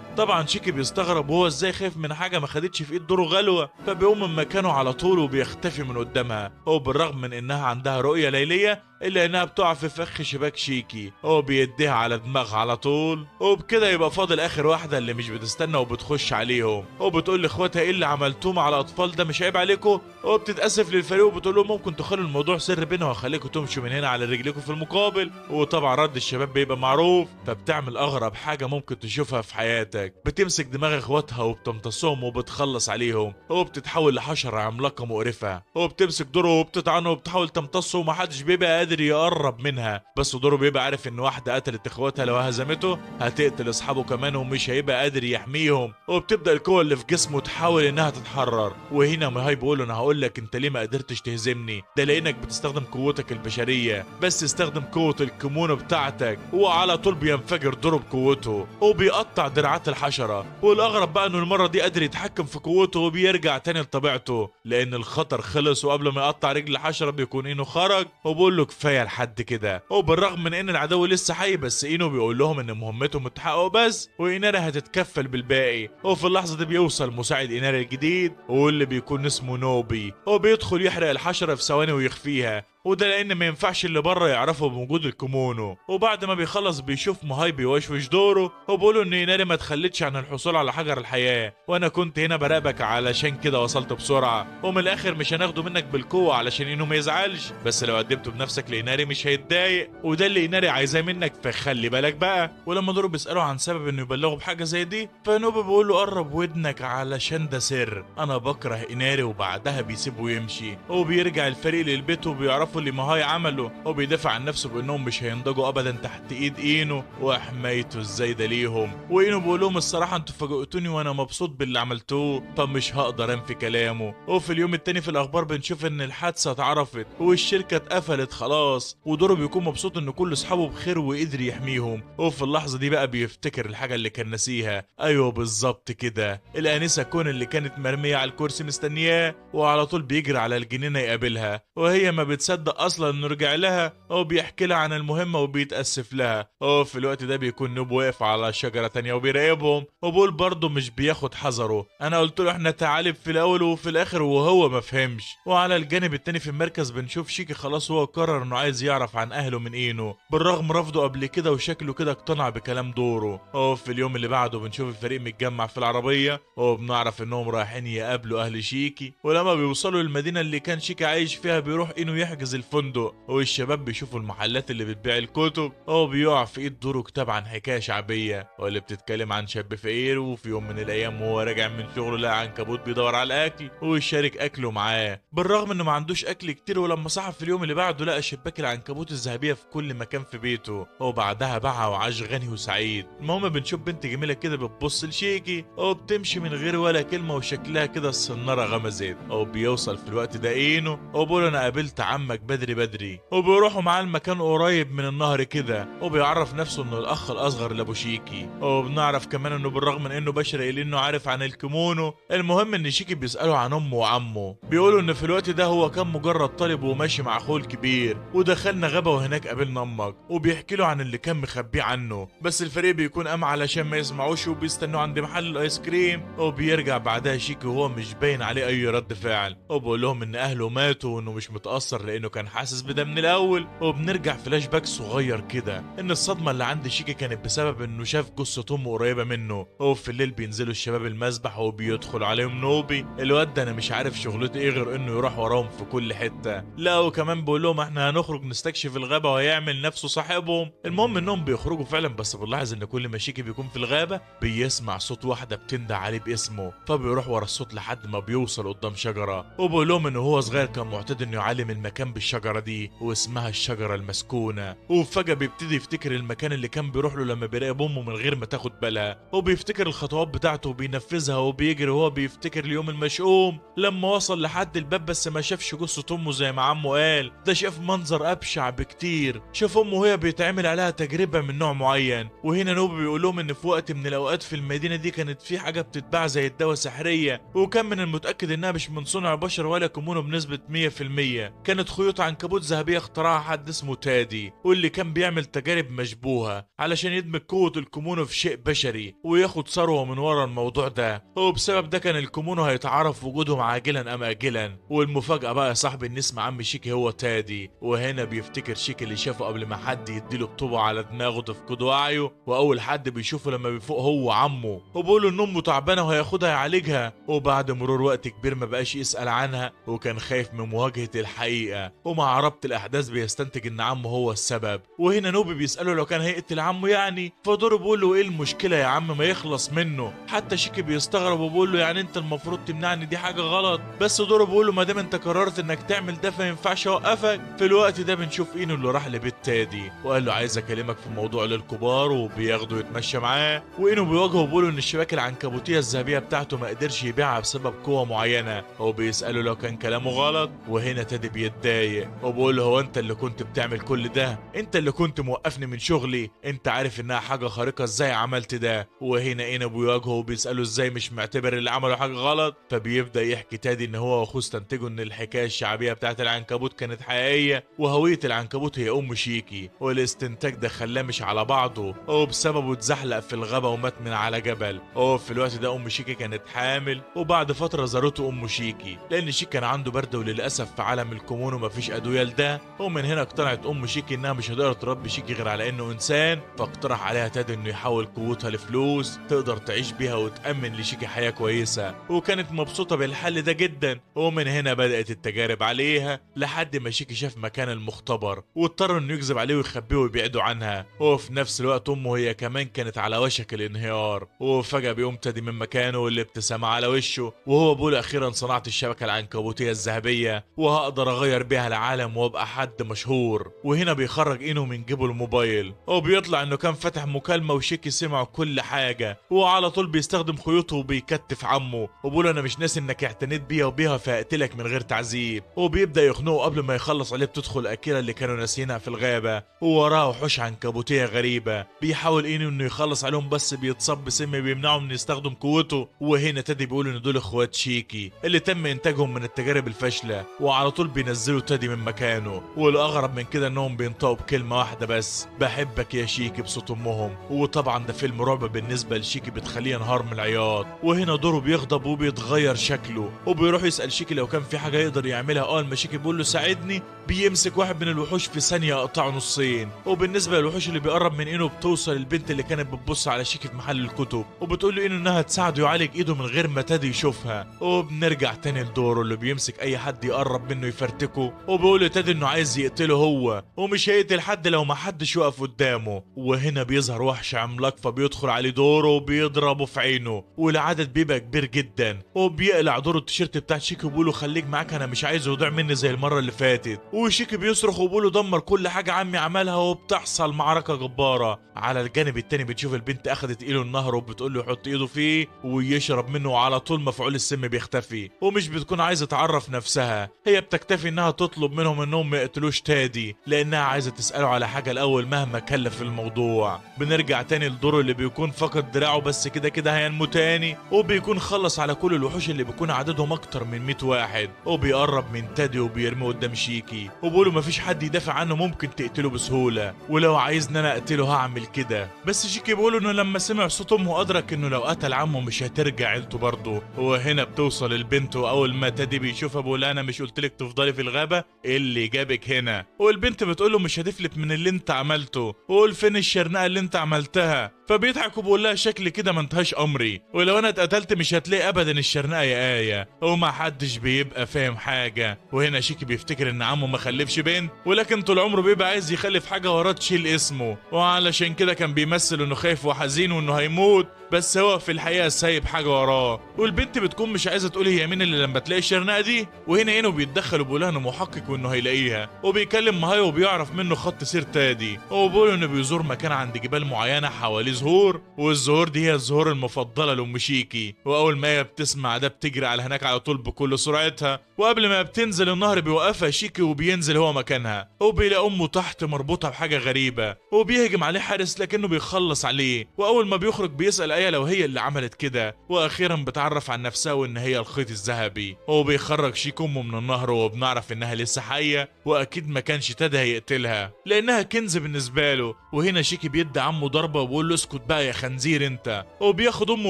طبعا شيكي بيستغرب وهو ازاي خايف من حاجة ما خدتش في ايد دوره غلوة، فبيقوم من مكانه على طول وبيختفي من قدامها. وبالرغم من انها عندها رؤية ليلية الا انها بتقع في فخ شباك شيكي، هو بيديها على دماغها على طول. وبكده يبقى فاضل اخر واحده اللي مش بتستنى وبتخش عليهم، وبتقول لاخواتها ايه اللي عملتوه مع الاطفال ده، مش عيب عليكم؟ وبتتاسف للفريق وبتقول لهم ممكن تخلوا الموضوع سر بينا وهخليكم تمشوا من هنا على رجليكم في المقابل. وطبعا رد الشباب بيبقى معروف، فبتعمل اغرب حاجه ممكن تشوفها في حياتك، بتمسك دماغ اخواتها وبتمتصهم وبتخلص عليهم، وبتتحول لحشره عملاقه مقرفه، وبتمسك دوره وبتطعنه وبتحاول تمتصه ومحدش بيبقى قادر يقرب منها. بس دوره بيبقى عارف ان واحده قتلت اخواتها لو هزمته هتقتل اصحابه كمان ومش هيبقى قادر يحميهم، وبتبدا القوه اللي في جسمه تحاول انها تتحرر. وهنا ماهاي بيقول له انا هقول لك انت ليه ما قدرتش تهزمني، ده لانك بتستخدم قوتك البشريه، بس استخدم قوه الكيمونو بتاعتك. وعلى طول بينفجر دوره بقوته وبيقطع دراعات الحشره. والاغرب بقى انه المره دي قادر يتحكم في قوته وبيرجع تاني لطبيعته، لان الخطر خلص. وقبل ما يقطع رجل الحشره بيكون اينو خرج وبيقول له كفايه لحد كده. وبالرغم من ان العدو لسه حي، بس اينو بيقول لهم ان مهمتهم اتحققوا بس، وايناري هتتكفل بالباقي. وفي اللحظه دي بيوصل مساعد ايناري الجديد واللي بيكون اسمه نوبي، هو بيدخل يحرق الحشره في ثواني ويخفيها، وده لان ما ينفعش اللي بره يعرفوا بوجود الكيمونو. وبعد ما بيخلص بيشوف ماهاي بيوشوش دوره وبيقوله ان ايناري ما تخلتش عن الحصول على حجر الحياه، وانا كنت هنا براقبك علشان كده وصلت بسرعه، ومن الاخر مش هناخده منك بالقوه علشان انه ما يزعلش، بس لو قدمته بنفسك لايناري مش هيتضايق، وده اللي ايناري عايزاه منك، فخلي بالك بقى. ولما دوره بيساله عن سبب انه يبلغه بحاجه زي دي، فنوبي بيقول له قرب ودنك علشان ده سر، انا بكره ايناري. وبعدها بيسيبه يمشي وبيرجع الفريق للبيت وبيعرفوا اللي ماهاي عمله، وبيدافع عن نفسه بانهم مش هينضجوا ابدا تحت ايد اينو وحمايته الزايده ليهم. واينو بيقول لهم الصراحه انتوا فاجئتوني وانا مبسوط باللي عملتوه، فمش هقدر انفي كلامه. وفي اليوم التاني في الاخبار بنشوف ان الحادثه اتعرفت والشركه اتقفلت خلاص، ودوره بيكون مبسوط ان كل اصحابه بخير وقدر يحميهم. وفي اللحظه دي بقى بيفتكر الحاجه اللي كان ناسيها، ايوه بالظبط كده، الانسه كون اللي كانت مرميه على الكرسي مستنياه، وعلى طول بيجري على الجنينه يقابلها، وهي ما بتصدق اصلا انه رجع لها، وبيحكي لها عن المهمه وبيتاسف لها. وفي الوقت ده بيكون نوب واقف على شجره تانية وبيراقبهم، وبول برضه مش بياخد حذره، انا قلت له احنا تعالب في الاول وفي الاخر وهو ما فهمش. وعلى الجانب التاني في المركز بنشوف شيكي خلاص هو قرر انه عايز يعرف عن اهله من اينو، بالرغم رفضه قبل كده وشكله كده اقتنع بكلام دوره. وفي اليوم اللي بعده بنشوف الفريق متجمع في العربيه، وبنعرف انهم رايحين يقابلوا اهل شيكي. ولما بيوصلوا للمدينه اللي كان شيكي عايش فيها بيروح اينو يحجز الفندق، والشباب بيشوفوا المحلات اللي بتبيع الكتب، وبيقع في ايد دوره كتاب عن حكايه شعبيه واللي بتتكلم عن شاب فقير، وفي يوم من الايام وهو راجع من شغله لقى عنكبوت بيدور على الاكل ويشارك اكله معاه، بالرغم انه ما عندوش اكل كتير. ولما صحى في اليوم اللي بعده لقى شباك العنكبوت الذهبيه في كل مكان في بيته، وبعدها باعها وعاش غني وسعيد. المهم بنشوف بنت جميله كده بتبص لشيكي وبتمشي من غير ولا كلمه، وشكلها كده الصناره غمزت. وبيوصل في الوقت ده اينو وبيقول انا قابلت عمك بدري، وبيروحوا معاه المكان قريب من النهر كده، وبيعرف نفسه انه الاخ الاصغر لابو شيكي. وبنعرف كمان انه بالرغم من انه بشري الا انه عارف عن الكيمونو. المهم ان شيكي بيساله عن امه وعمه، بيقولوا ان في الوقت ده هو كان مجرد طالب وماشي مع اخوه الكبير، ودخلنا غابه وهناك قابلنا امك، وبيحكي له عن اللي كان مخبيه عنه. بس الفريق بيكون قام علشان ما يسمعوش وبيستنوا عند محل الايس كريم، وبيرجع بعدها شيكي وهو مش باين عليه اي رد فعل، وبقول لهم ان اهله ماتوا وانه مش متاثر لانه كان حاسس بده من الاول. وبنرجع فلاش باك صغير كده ان الصدمه اللي عند شيكي كانت بسبب انه شاف جثه امه قريبه منه. وفي الليل بينزلوا الشباب المسبح وبيدخل عليهم نوبي، الواد ده انا مش عارف شغلته ايه غير انه يروح وراهم في كل حته. لا وكمان بيقول لهم احنا هنخرج نستكشف الغابه وهيعمل نفسه صاحبهم. المهم انهم بيخرجوا فعلا، بس بنلاحظ ان كل ما شيكي بيكون في الغابه بيسمع صوت واحده بتنده عليه باسمه، فبيروح ورا الصوت لحد ما بيوصل قدام شجره، وبيقول لهم انه هو صغير كان معتاد انه يعلم المكان بالشجره دي واسمها الشجره المسكونه. وفجاه بيبتدي يفتكر المكان اللي كان بيروح له لما بيراقب امه من غير ما تاخد بالها، وبيفتكر الخطوات بتاعته وبينفذها، وبيجري وهو بيفتكر اليوم المشؤوم لما وصل لحد الباب بس ما شافش جثه امه زي ما عمه قال، ده شاف منظر ابشع بكتير، شاف امه وهي بيتعمل عليها تجربه من نوع معين. وهنا نوبي بيقول لهم ان في وقت من الاوقات في المدينه دي كانت في حاجه بتتباع زي الدواء سحريه، وكان من المتاكد انها مش من صنع بشر ولا كيمونو بنسبه 100%، كانت خيوط خيوط عنكبوت ذهبيه اخترعها حد اسمه تادي، واللي كان بيعمل تجارب مشبوهه علشان يدمج قوه الكومونو في شيء بشري وياخد ثروه من ورا الموضوع ده. وبسبب ده كان الكومونو هيتعرف وجودهم عاجلا ام اجلا. والمفاجاه بقى يا صاحبي ان اسم عم شيكي هو تادي، وهنا بيفتكر شيكي اللي شافه قبل ما حد يديله بطوبه على دماغه تفقد وعيه، واول حد بيشوفه لما بيفوق هو عمه، وبيقول له ان امه تعبانه وهياخدها يعالجها. وبعد مرور وقت كبير ما بقاش يسال عنها، وكان خايف من مواجهه الحقيقه. ومع ربط الاحداث بيستنتج ان عمه هو السبب. وهنا نوبي بيساله لو كان هيقتل عمه يعني، فدورو بيقول له ايه المشكله يا عم ما يخلص منه. حتى شيكي بيستغرب وبيقول له يعني انت المفروض تمنعني، دي حاجه غلط. بس دورو بيقول له ما دام انت قررت انك تعمل ده فما ينفعش اوقفك. في الوقت ده بنشوف اينو اللي راح لبيت تادي وقال له عايز اكلمك في موضوع للكبار، وبياخده يتمشى معاه. واينو بيواجهه وبيقول له ان الشباك العنكبوتيه الذهبيه بتاعته ما قدرش يبيعها بسبب قوه معينه، وبيساله لو كان كلامه غلط. وهنا تادي بيتضايق وبيقول له هو انت اللي كنت بتعمل كل ده؟ انت اللي كنت موقفني من شغلي؟ انت عارف انها حاجه خارقه، ازاي عملت ده؟ وهنا اينو بيواجهه وبيساله ازاي مش معتبر اللي عمله حاجه غلط. فبيبدا يحكي تادي ان هو واخوه استنتجوا ان الحكايه الشعبيه بتاعت العنكبوت كانت حقيقيه، وهويه العنكبوت هي ام شيكي. والاستنتاج ده خلاه مش على بعضه، وبسببه اتزحلق في الغابه ومات من على جبل. وفي الوقت ده ام شيكي كانت حامل، وبعد فتره زارته ام شيكي لان شيكي كان عنده برد، وللاسف في عالم الكومونو مفيش ادويه لده. ومن هنا اقتنعت ام شيكي انها مش هتقدر تربي شيكي غير على انه انسان. فاقترح عليها تادي انه يحول قوتها لفلوس تقدر تعيش بيها وتامن لشيكي حياه كويسه، وكانت مبسوطه بالحل ده جدا. ومن هنا بدات التجارب عليها لحد ما شيكي شاف مكان المختبر واضطر انه يكذب عليه ويخبيه ويبعده عنها. وفي نفس الوقت امه هي كمان كانت على وشك الانهيار. وفجاه بيقوم تادي من مكانه والابتسامه على وشه، وهو بيقول اخيرا صنعت الشبكه العنكبوتيه الذهبيه وهقدر اغير بيها العالم وابقى حد مشهور. وهنا بيخرج اينو من جيبه الموبايل وبيطلع انه كان فاتح مكالمه وشيكي سمعوا كل حاجه. وعلى طول بيستخدم خيوطه وبيكتف عمه وبيقول انا مش ناسي انك اعتنيت بيا وبيها فاقتلك من غير تعذيب. وبيبدا يخنقه قبل ما يخلص عليه بتدخل اكيرا اللي كانوا ناسيينها في الغابه، ووراها وحوش عنكبوتيه غريبه. بيحاول اينو انه يخلص عليهم بس بيتصاب بسم بيمنعه من يستخدم قوته. وهنا تادي بيقول ان دول اخوات شيكي اللي تم انتاجهم من التجارب الفاشله، وعلى طول بينزلوا تادي من مكانه. والاغرب من كده انهم بينطقوا بكلمه واحده بس، بحبك يا شيكي، بصوت امهم. وطبعا ده فيلم رعب بالنسبه لشيكي بتخليه ينهار من العياط. وهنا دوره بيغضب وبيتغير شكله وبيروح يسال شيكي لو كان في حاجه يقدر يعملها. اول ما شيكي بيقول له ساعدني بيمسك واحد من الوحوش في ثانيه يقطعه نصين. وبالنسبه للوحوش اللي بيقرب من اينو بتوصل البنت اللي كانت بتبص على شيكي في محل الكتب وبتقول له اينو انها تساعده يعالج ايده من غير ما تادي يشوفها. وبنرجع تاني لدوره اللي بيمسك اي حد يقرب منه يفرتكه، وبيقول لتادي انه عايز يقتله هو ومش هيقتل حد لو ما حدش يقف قدامه. وهنا بيظهر وحش عملاق فبيدخل عليه دوره وبيضربه في عينه، والعدد بيبقى كبير جدا. وبيقلع دوره التيشيرت بتاع شيكي وبيقول له خليك معاك انا مش عايزه يضيع مني زي المره اللي فاتت. وشيكي بيصرخ وبيقول له دمر كل حاجه عمي عملها. وبتحصل معركه جباره. على الجانب التاني بتشوف البنت اخدت ايده النهر وبتقول له يحط ايده فيه ويشرب منه، وعلى طول مفعول السم بيختفي. ومش بتكون عايزه تعرف نفسها، هي بتكتفي انها تطلب منهم انهم ما يقتلوش تادي لانها عايزه تساله على حاجه الاول مهما كلف الموضوع. بنرجع تاني لدوره اللي بيكون فقد دراعه بس كده كده هينمو تاني، وبيكون خلص على كل الوحوش اللي بيكون عددهم اكتر من 100 واحد. وبيقرب من تادي وبيرميه قدام شيكي وبيقوله مفيش حد يدافع عنه، ممكن تقتله بسهوله، ولو عايزني انا اقتله هعمل كده. بس شيكي بيقوله انه لما سمع صوت امه ادرك انه لو قتل عمه مش هترجع عيلته برضه. وهنا بتوصل البنت، واول ما تادي بيشوفها بيقول انا مش قلتلك تفضلي في الغابه؟ ايه اللي جابك هنا؟ والبنت بتقوله مش هتفلت من اللي انت عملته، وقول فين الشرنقه اللي انت عملتها؟ فبيضحك وبيقول لها شكل كده ما انتهاش امري، ولو انا اتقتلت مش هتلاقي ابدا الشرنقه يا ايه. وما حدش بيبقى فاهم حاجه. وهنا شيكي بيفتكر ان عمه ما خلفش بنت، ولكن طول عمره بيبقى عايز يخلف حاجه وراه تشيل اسمه، وعلشان كده كان بيمثل انه خايف وحزين وانه هيموت، بس هو في الحقيقه سايب حاجه وراه. والبنت بتكون مش عايزه تقول هي مين اللي لما تلاقي الشرنقه دي. وهنا اينو بيتدخل وبيقول لها انه محقق وانه هيلاقيها، وبيكلم ماهايو وبيعرف منه خط سير تادي، وبيقول انه بيزور مكان عند جبال معينه حواليه زهور، والزهور دي هي الزهور المفضله لام شيكي. واول ما هي بتسمع ده بتجري على هناك على طول بكل سرعتها، وقبل ما بتنزل النهر بيوقفها شيكي وبينزل هو مكانها، وبيلاقي امه تحت مربوطه بحاجه غريبه، وبيهجم عليه حارس لكنه بيخلص عليه. واول ما بيخرج بيسال ايه لو هي اللي عملت كده، واخيرا بتعرف عن نفسها وان هي الخيط الذهبي. وبيخرج شيكي امه من النهر، وبنعرف انها لسه حيه، واكيد ما كانش تادي هيقتلها لانها كنز بالنسبه له. وهنا شيكي بيدي عمه ضربه وبيقول له اسكت بقى يا خنزير انت، وبياخد امه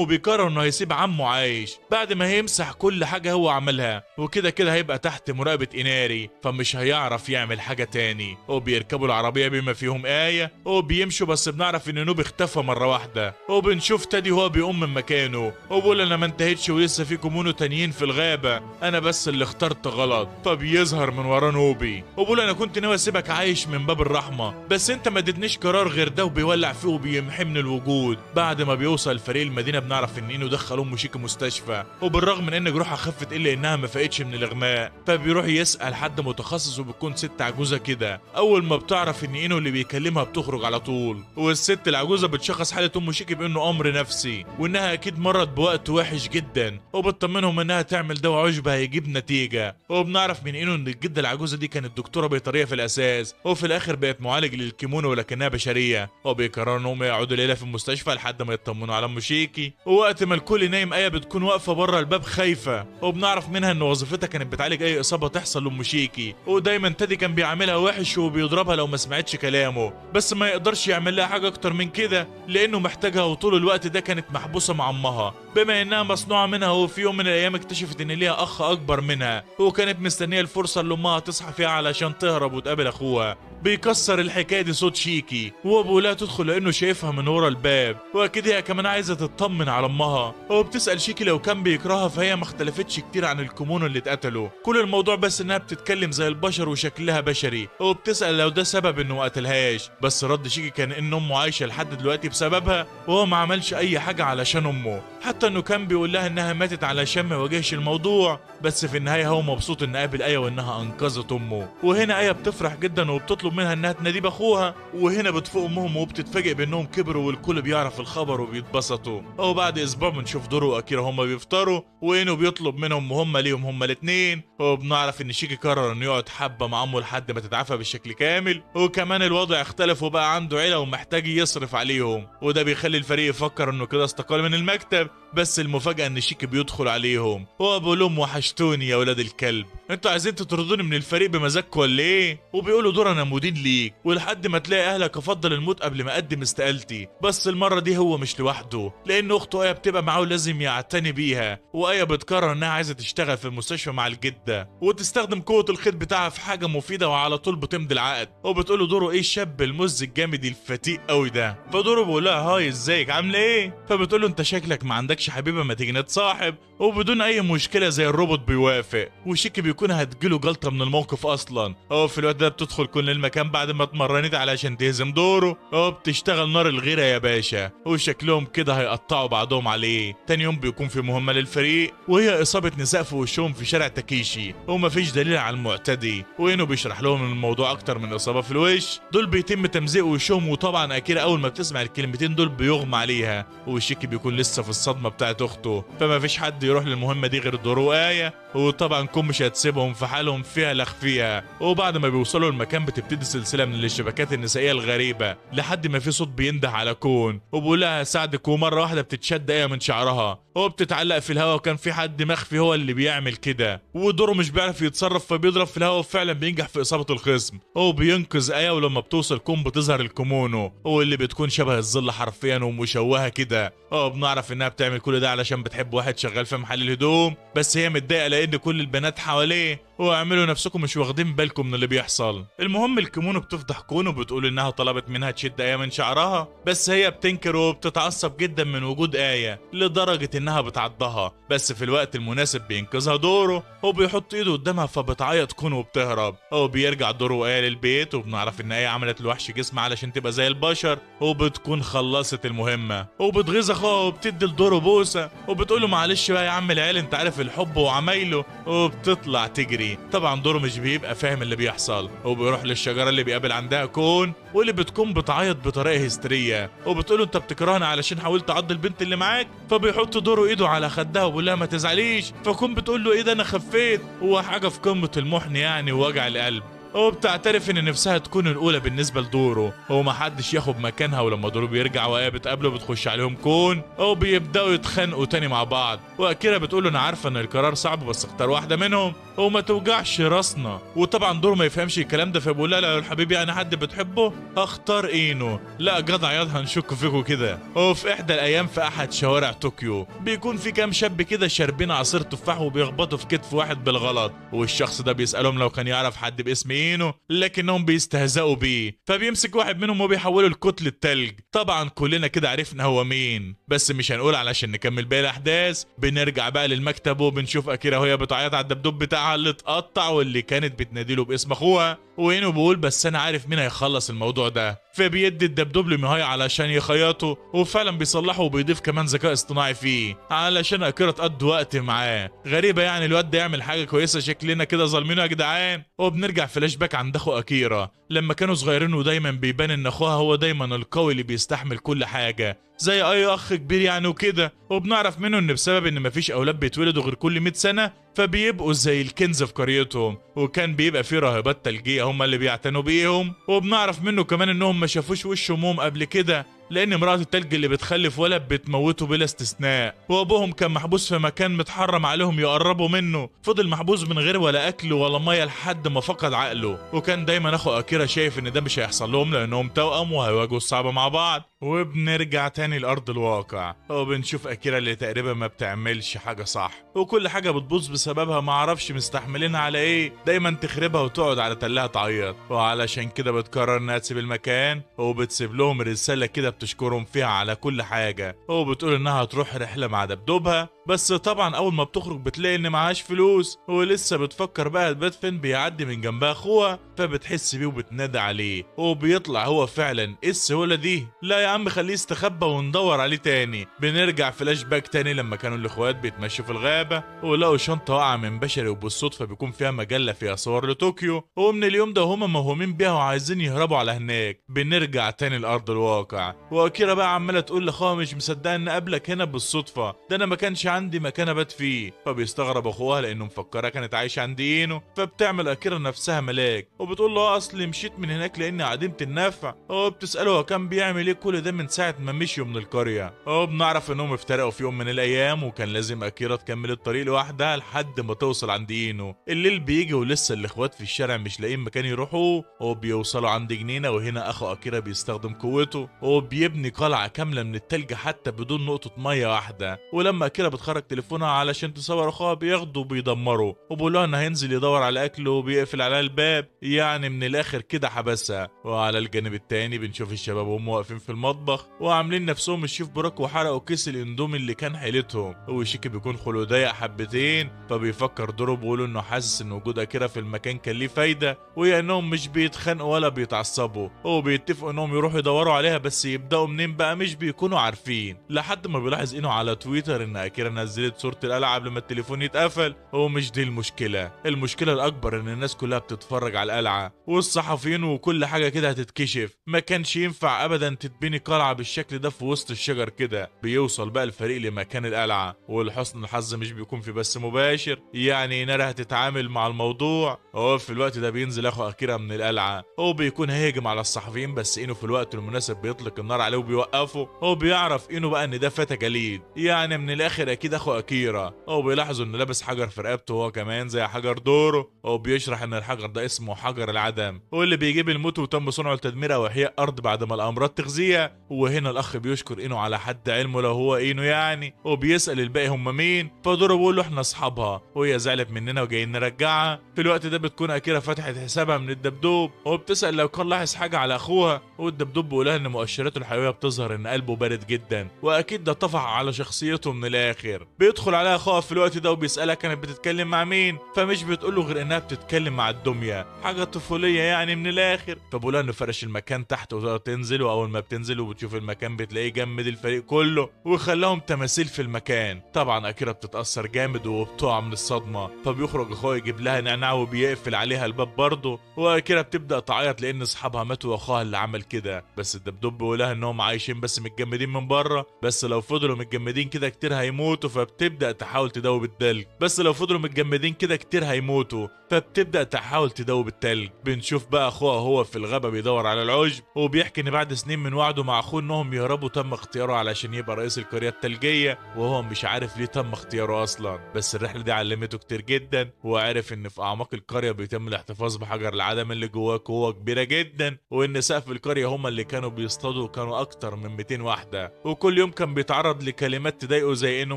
وبيقرر انه هيسيب عمه عايش بعد ما هيمسح كل حاجه هو عملها، وكده كده هيبقى تحت مراقبه إناري فمش هيعرف يعمل حاجه تاني. وبيركبوا العربيه بما فيهم ايه وبيمشوا، بس بنعرف ان نوب اختفى مره واحده، وبنشوف تادي هو بيقوم من مكانه وبيقول انا ما انتهتش ولسه في كومونو تانيين في الغابه، انا بس اللي اخترت غلط. فبيظهر من ورا نوبي وبيقول انا كنت ناوي اسيبك عايش من باب الرحمه، بس انت ما اديتنيش قرار غير ده، وبيولع فيه وبيمحي من الوجود. بعد ما بيوصل فريق المدينه بنعرف ان اينو دخل ام شيكي مستشفى، وبالرغم من ان جروحها خفت الا انها ما فاقتش من الاغماء. فبيروح يسال حد متخصص وبتكون ست عجوزه كده. اول ما بتعرف ان اينو اللي بيكلمها بتخرج على طول، والست العجوزه بتشخص حاله ام شيكي بانه امر نفسي، وانها اكيد مرت بوقت وحش جدا، وبتطمنهم انها تعمل دواء عشب هيجيب نتيجه. وبنعرف من اينو ان الجده العجوزه دي كانت دكتوره بيطريه في الاساس، وفي الاخر بقت معالج للكيمونو ولكنها بشريه. وبيقرروا انهم يقعدوا ليله في المستشفى لحد ما يطمنوا على ام شيكي. ووقت ما الكل نايم ايه بتكون واقفه بره الباب خايفه، وبنعرف منها ان وظيفتها كانت بتعالج اي اصابه تحصل لام شيكي، ودايما تادي كان بيعاملها وحش وبيضربها لو ما سمعتش كلامه، بس ما يقدرش يعمل لها حاجه اكتر من كده لانه محتاجها، وطول الوقت ده كانت محبوسه مع امها بما انها مصنوعه منها. وفي يوم من الايام اكتشفت ان ليها اخ اكبر منها، وكانت مستنيه الفرصه اللي امها تصحى فيها علشان تهرب وتقابل اخوها. بيكسر الحكايه دي صوت شيكي وهو بيقول لها تدخل لانه شايفها من ورا الباب، واكيد هي كمان عايزه تطمن على امها. وبتسال شيكي لو كان بيكرهها، فهي ما اختلفتش كتير عن الكومونو اللي اتقتلوا، كل الموضوع بس انها بتتكلم زي البشر وشكلها بشري. وبتسال لو ده سبب انه ما قتلهاش، بس رد شيكي كان ان امه عايشه لحد دلوقتي بسببها، وهو ما عملش اي حاجه علشان امه، حتى انه كان بيقول لها انها ماتت علشان ما يواجهش الموضوع. بس في النهايه هو مبسوط ان قابل ايه وانها انقذت امه. وهنا ايه بتفرح جدا وبتطلب منها انها تناديه باخوها، وهنا بتفوق امهم وبتتفاجئ بانهم كبروا والكل بيعرف الخبر وبيتبسطوا. وبعد اسبوع بنشوف دورو واكيرا هما بيفطروا، واينو بيطلب منهم مهمه ليهم هما الاثنين، وبنعرف ان شيكي قرر انه يقعد حبه مع امه لحد ما تتعافى بالشكل كامل، وكمان الوضع اختلف وبقى عنده عيله ومحتاج يصرف عليهم، وده بيخلي الفريق يفكر انه كده استقال من المكتب. بس المفاجاه ان شيكي بيدخل عليهم وهو بيقول لهم وحشتوني يا ولاد الكلب، انتوا عايزين تطردوني من الفريق بمزاجكم ولا ايه؟ وبيقولوا دور انا مدين ليك، ولحد ما تلاقي اهلك افضل الموت قبل ما اقدم استقالتي. بس المره دي هو مش لوحده، لان اخته ايه بتبقى معاه ولازم يعتني بيها، وايه بتقرر انها عايزه تشتغل في المستشفى مع الجده وتستخدم قوه الخيط بتاعها في حاجه مفيده، وعلى طول بتمضي العقد. وبتقول له دورو ايه الشاب المز الجامد الفتيق قوي ده؟ فدورو بيقول لها هاي ازيك عامله ايه؟ فبتقول له انت شكلك ما عندكش حبيبه ما تيجي نتصاحب، وبدون اي مشكله زي الروبوت بيوافق. وشيكي بيكون هتجيله جلطه من الموقف اصلا. هو في الوقت ده بتدخل كل المكان بعد ما اتمرنت علشان تهزم دوره، بتشتغل نار الغيره يا باشا، وشكلهم كده هيقطعوا بعضهم عليه. تاني يوم بيكون في مهمه للفريق، وهي اصابه نساء في وشهم في شارع تاكيشي، ومفيش دليل على المعتدي، وانه بيشرح لهم الموضوع اكتر من اصابه في الوش. دول بيتم تمزيق وشهم، وطبعا اكيرا اول ما بتسمع الكلمتين دول بيغمى عليها، وشيكي بيكون لسه في الصدمه بتاعت اخته. فما فيش حد يروح للمهمه دي غير دورو وايه، وطبعا كوم مش هتسيبهم في حالهم فيها لخ فيها. وبعد ما بيوصلوا المكان بتبتدي سلسله من الاشتباكات النسائيه الغريبه، لحد ما في صوت بينده على كون وبيقول لها هساعدك، ومره واحده بتتشد ايه من شعرها وبتتعلق في الهواء، وكان في حد مخفي هو اللي بيعمل كده، ودورو مش بيعرف يتصرف فبيضرب في الهواء، وفعلا بينجح في اصابه الخصم. هو بينقذ ايه، ولما بتوصل كون بتظهر الكومونو واللي بتكون شبه الظل حرفيا ومشوهه كده. بنعرف انها بتعمل كل ده علشان بتحب واحد شغال في محل الهدوم، بس هي متضايقه لان كل البنات حواليه، واعملوا نفسكم مش واخدين بالكم من اللي بيحصل. المهم الكيمونو بتفضح كون وبتقول انها طلبت منها تشد ايه من شعرها، بس هي بتنكر وبتتعصب جدا من وجود ايه لدرجه انها بتعضها. بس في الوقت المناسب بينقذها دورو وبيحط ايده قدامها فبتعيط كون وبتهرب. وبيرجع دورو ايه للبيت، وبنعرف ان ايه عملت الوحش جسم علشان تبقى زي البشر، وبتكون خلصت المهمه. وبتغيظ اخوها وبتدي لدورو بوسه وبتقول له معلش بقى يا عم العيال انت عارف الحب وعمايله، وبتطلع تجري. عليه. طبعا دورو مش بيبقى فاهم اللي بيحصل، وبيروح للشجره اللي بيقابل عندها كون، واللي بتكون بتعيط بطريقه هستيريه، وبتقول له انت بتكرهني علشان حاولت اعض البنت اللي معاك. فبيحط دورو ايده على خدها وبيقول لها ما تزعليش. فكون بتقول له ايه ده انا خفيت. هو حاجه في قمه المحن يعني ووجع القلب، وبتعترف ان نفسها تكون الاولى بالنسبه لدورو ومحدش ياخد مكانها. ولما دورو بيرجع وهي بتقابله بتخش عليهم كون وبيبداوا يتخانقوا تاني مع بعض. واكيرا بتقول له انا عارفه ان القرار صعب بس اختار واحده منهم وما توجعش راسنا. وطبعا دورو ما يفهمش الكلام ده، فبيقول لها لا يا حبيبي انا حد بتحبه هختار اينو. لا جدع ياض هنشك فيكوا كده. وفي احدى الايام في احد شوارع طوكيو بيكون في كام شاب كده شاربين عصير تفاح وبيخبطوا في كتف واحد بالغلط، والشخص ده بيسالهم لو كان يعرف حد باسم اينو، لكنهم بيستهزئوا بيه. فبيمسك واحد منهم وبيحوله لكتلة تلج. طبعا كلنا كده عرفنا هو مين، بس مش هنقول علشان نكمل باقي الاحداث. بنرجع بقى للمكتب وبنشوف اكيرا وهي بتعيط على الدبدوب بتاعها اللي اتقطع واللي كانت بتناديله باسم اخوها، واينو بيقول بس انا عارف مين هيخلص الموضوع ده. فبيدي الدبدوب لميهاي علشان يخيطه، وفعلا بيصلحه وبيضيف كمان ذكاء اصطناعي فيه علشان اكيرا تقضي وقت معاه. غريبه يعني الواد ده يعمل حاجه كويسه، شكلنا كده ظالمينه يا جدعان. وبنرجع فلاش باك عند اخو اكيرا لما كانوا صغيرين، ودايما بيبان ان اخوها هو دايما القوي اللي بيستحمل كل حاجه زي اي اخ كبير يعني وكده. وبنعرف منه ان بسبب ان مفيش اولاد بيتولدوا غير كل 100 سنه فبيبقوا زي الكنز في قريتهم، وكان بيبقى فيه راهبات تلجيه هم اللي بيعتنوا بيهم. وبنعرف منه كمان انهم ما شافوش وش امهم قبل كده، لان امرأة التلج اللي بتخلف ولد بتموته بلا استثناء. وابوهم كان محبوس في مكان متحرم عليهم يقربوا منه، فضل محبوس من غير ولا اكل ولا ميه لحد ما فقد عقله. وكان دايما اخو اكيرا شايف ان ده مش هيحصل لهم لانهم توأم وهيواجهوا الصعب مع بعض. وبنرجع تاني لارض الواقع وبنشوف اكيرا اللي تقريبا ما بتعملش حاجه صح، وكل حاجه بتبوظ بسببها، ما اعرفش مستحملينها على ايه، دايما تخربها وتقعد على تلها تعيط. وعلشان كده بتقرر انها تسيب المكان، وبتسيب لهم رساله كده بتشكرهم فيها على كل حاجه، وبتقول انها هتروح رحله مع دبدوبها. بس طبعا اول ما بتخرج بتلاقي ان معهاش فلوس، ولسه بتفكر بقى البات فين بيعدي من جنبها اخوها، فبتحس بيه وبتنادى عليه، وبيطلع هو فعلا. ايه السهوله دي؟ لا يا عم خليه يستخبى وندور عليه تاني. بنرجع فلاش باك تاني لما كانوا الاخوات بيتمشوا في الغابه ولقوا شنطه واقعه من بشري، وبالصدفه بيكون فيها مجله فيها صور لطوكيو، ومن اليوم ده هما موهومين بيها وعايزين يهربوا على هناك. بنرجع تاني لارض الواقع، واكيرا بقى عماله تقول لاخوها مش مصدقه ان قابلك هنا بالصدفه، ده انا ما كانش عندي مكان ابات فيه. فبيستغرب اخوها لانه مفكرها كانت عايشه عند اينو. فبتعمل اكيرا نفسها ملاك وبتقول له اصلي مشيت من هناك لاني عديمه النفع. وبتساله هو كان بيعمل ايه كل ده من ساعه ما مشيوا من القريه. وبنعرف انهم افترقوا في يوم من الايام، وكان لازم اكيرا تكمل الطريق لوحدها لحد ما توصل عند اينو. الليل بيجي ولسه الاخوات في الشارع مش لاقيين مكان يروحوا، وبيوصلوا عند جنينه، وهنا اخو اكيرا بيستخدم قوته وبيبني قلعه كامله من التلج حتى بدون نقطه ميه واحده. ولما اكيرا بتخرج تليفونها علشان تصور اخوها بياخده وبيدمره، وبيقول له انه هينزل يدور على اكله وبيقفل عليها الباب، يعني من الاخر كده حبسها. وعلى الجانب التاني بنشوف الشباب وهم واقفين في المطبخ وعاملين نفسهم الشيف براك، وحرقوا كيس الاندومي اللي كان حيلتهم. وشيكي بيكون خلقه ضيق حبتين، فبيفكر دورو بيقول انه حاسس ان وجود اكيرا في المكان كان ليه فايده، وهي انهم مش بيتخانقوا ولا بيتعصبوا، وبيتفقوا انهم يروحوا يدوروا عليها، بس يبداوا منين بقى مش بيكونوا عارفين. لحد ما بيلاحظ انه على تويتر ان اكيرا نزلت صورة القلعة قبل ما التليفون يتقفل. ومش دي المشكلة الأكبر إن الناس كلها بتتفرج على القلعة والصحفيين وكل حاجة كده هتتكشف. ما كانش ينفع أبدا تتبني قلعة بالشكل ده في وسط الشجر كده. بيوصل بقى الفريق لمكان القلعة، ولحسن الحظ مش بيكون في بث مباشر، يعني نارا هتتعامل مع الموضوع. وفي الوقت ده بينزل أخو أكيرا من القلعة، وبيكون هيهجم على الصحفيين، بس إنه في الوقت المناسب بيطلق النار عليه وبيوقفه. وبيعرف إنه بقى إن ده فتى جليد، يعني من الآخر أكيد أخو أكيرا. وبيلاحظوا إنه لابس حجر في رقبته هو كمان زي حجر دورو، وبيشرح إن الحجر ده اسمه حجر العدم، واللي بيجيب الموت وتم صنعه لتدمير أو إحياء أرض بعد ما الأمراض تغذيها. وهنا الأخ بيشكر إنه على حد علمه لو هو إنه يعني، وبيسأل الباقي هم مين. فدورو بيقول له إحنا أصحابها وهي زعلت مننا وجايين نرجعها. في الوقت ده بتكون أكيرا فتحت حسابها من الدبدوب، وبتسأل لو كان لاحظ حاجة على أخوها، والدبدوب بيقولها إن مؤشراته الحيوية بتظهر إن قلبه بارد جدا، وأكيد ده طفح على شخصيته من الآخر. بيدخل عليها أخوها في الوقت ده وبيسألها كانت بتتكلم مع مين، فمش بتقوله غير إنها انها بتتكلم مع الدميه، حاجه طفوليه يعني من الاخر. فبقول لها انه فرش المكان تحت وتقدر تنزل، واول ما بتنزل وبتشوف المكان بتلاقيه جمد الفريق كله وخلاهم تماثيل في المكان. طبعا اكيرا بتتاثر جامد وبتقع من الصدمه، فبيخرج اخوها يجيب لها نعناع وبيقفل عليها الباب برضه، واكيرا بتبدا تعيط لان اصحابها ماتوا واخوها اللي عمل كده. بس الدبدوب بيقول لها انهم عايشين بس متجمدين من بره، بس لو فضلوا متجمدين كده كتير هيموتوا، فبتبدا تحاول تدوب التلج. بس لو فضلوا متجمدين كده كتير هيموتوا، فبتبدا تحاول تدوب التلج. بنشوف بقى اخوها هو في الغابه بيدور على العشب، وبيحكي ان بعد سنين من وعده مع اخوه انهم يهربوا تم اختياره علشان يبقى رئيس القريه التلجيه، وهو مش عارف ليه تم اختياره اصلا. بس الرحله دي علمته كتير جدا، وعرف ان في اعماق القريه بيتم الاحتفاظ بحجر العدم اللي جواه قوه كبيره جدا، وان سقف القريه هم اللي كانوا بيصطادوا كانوا اكتر من 200 واحده، وكل يوم كان بيتعرض لكلمات تضايقه زي انه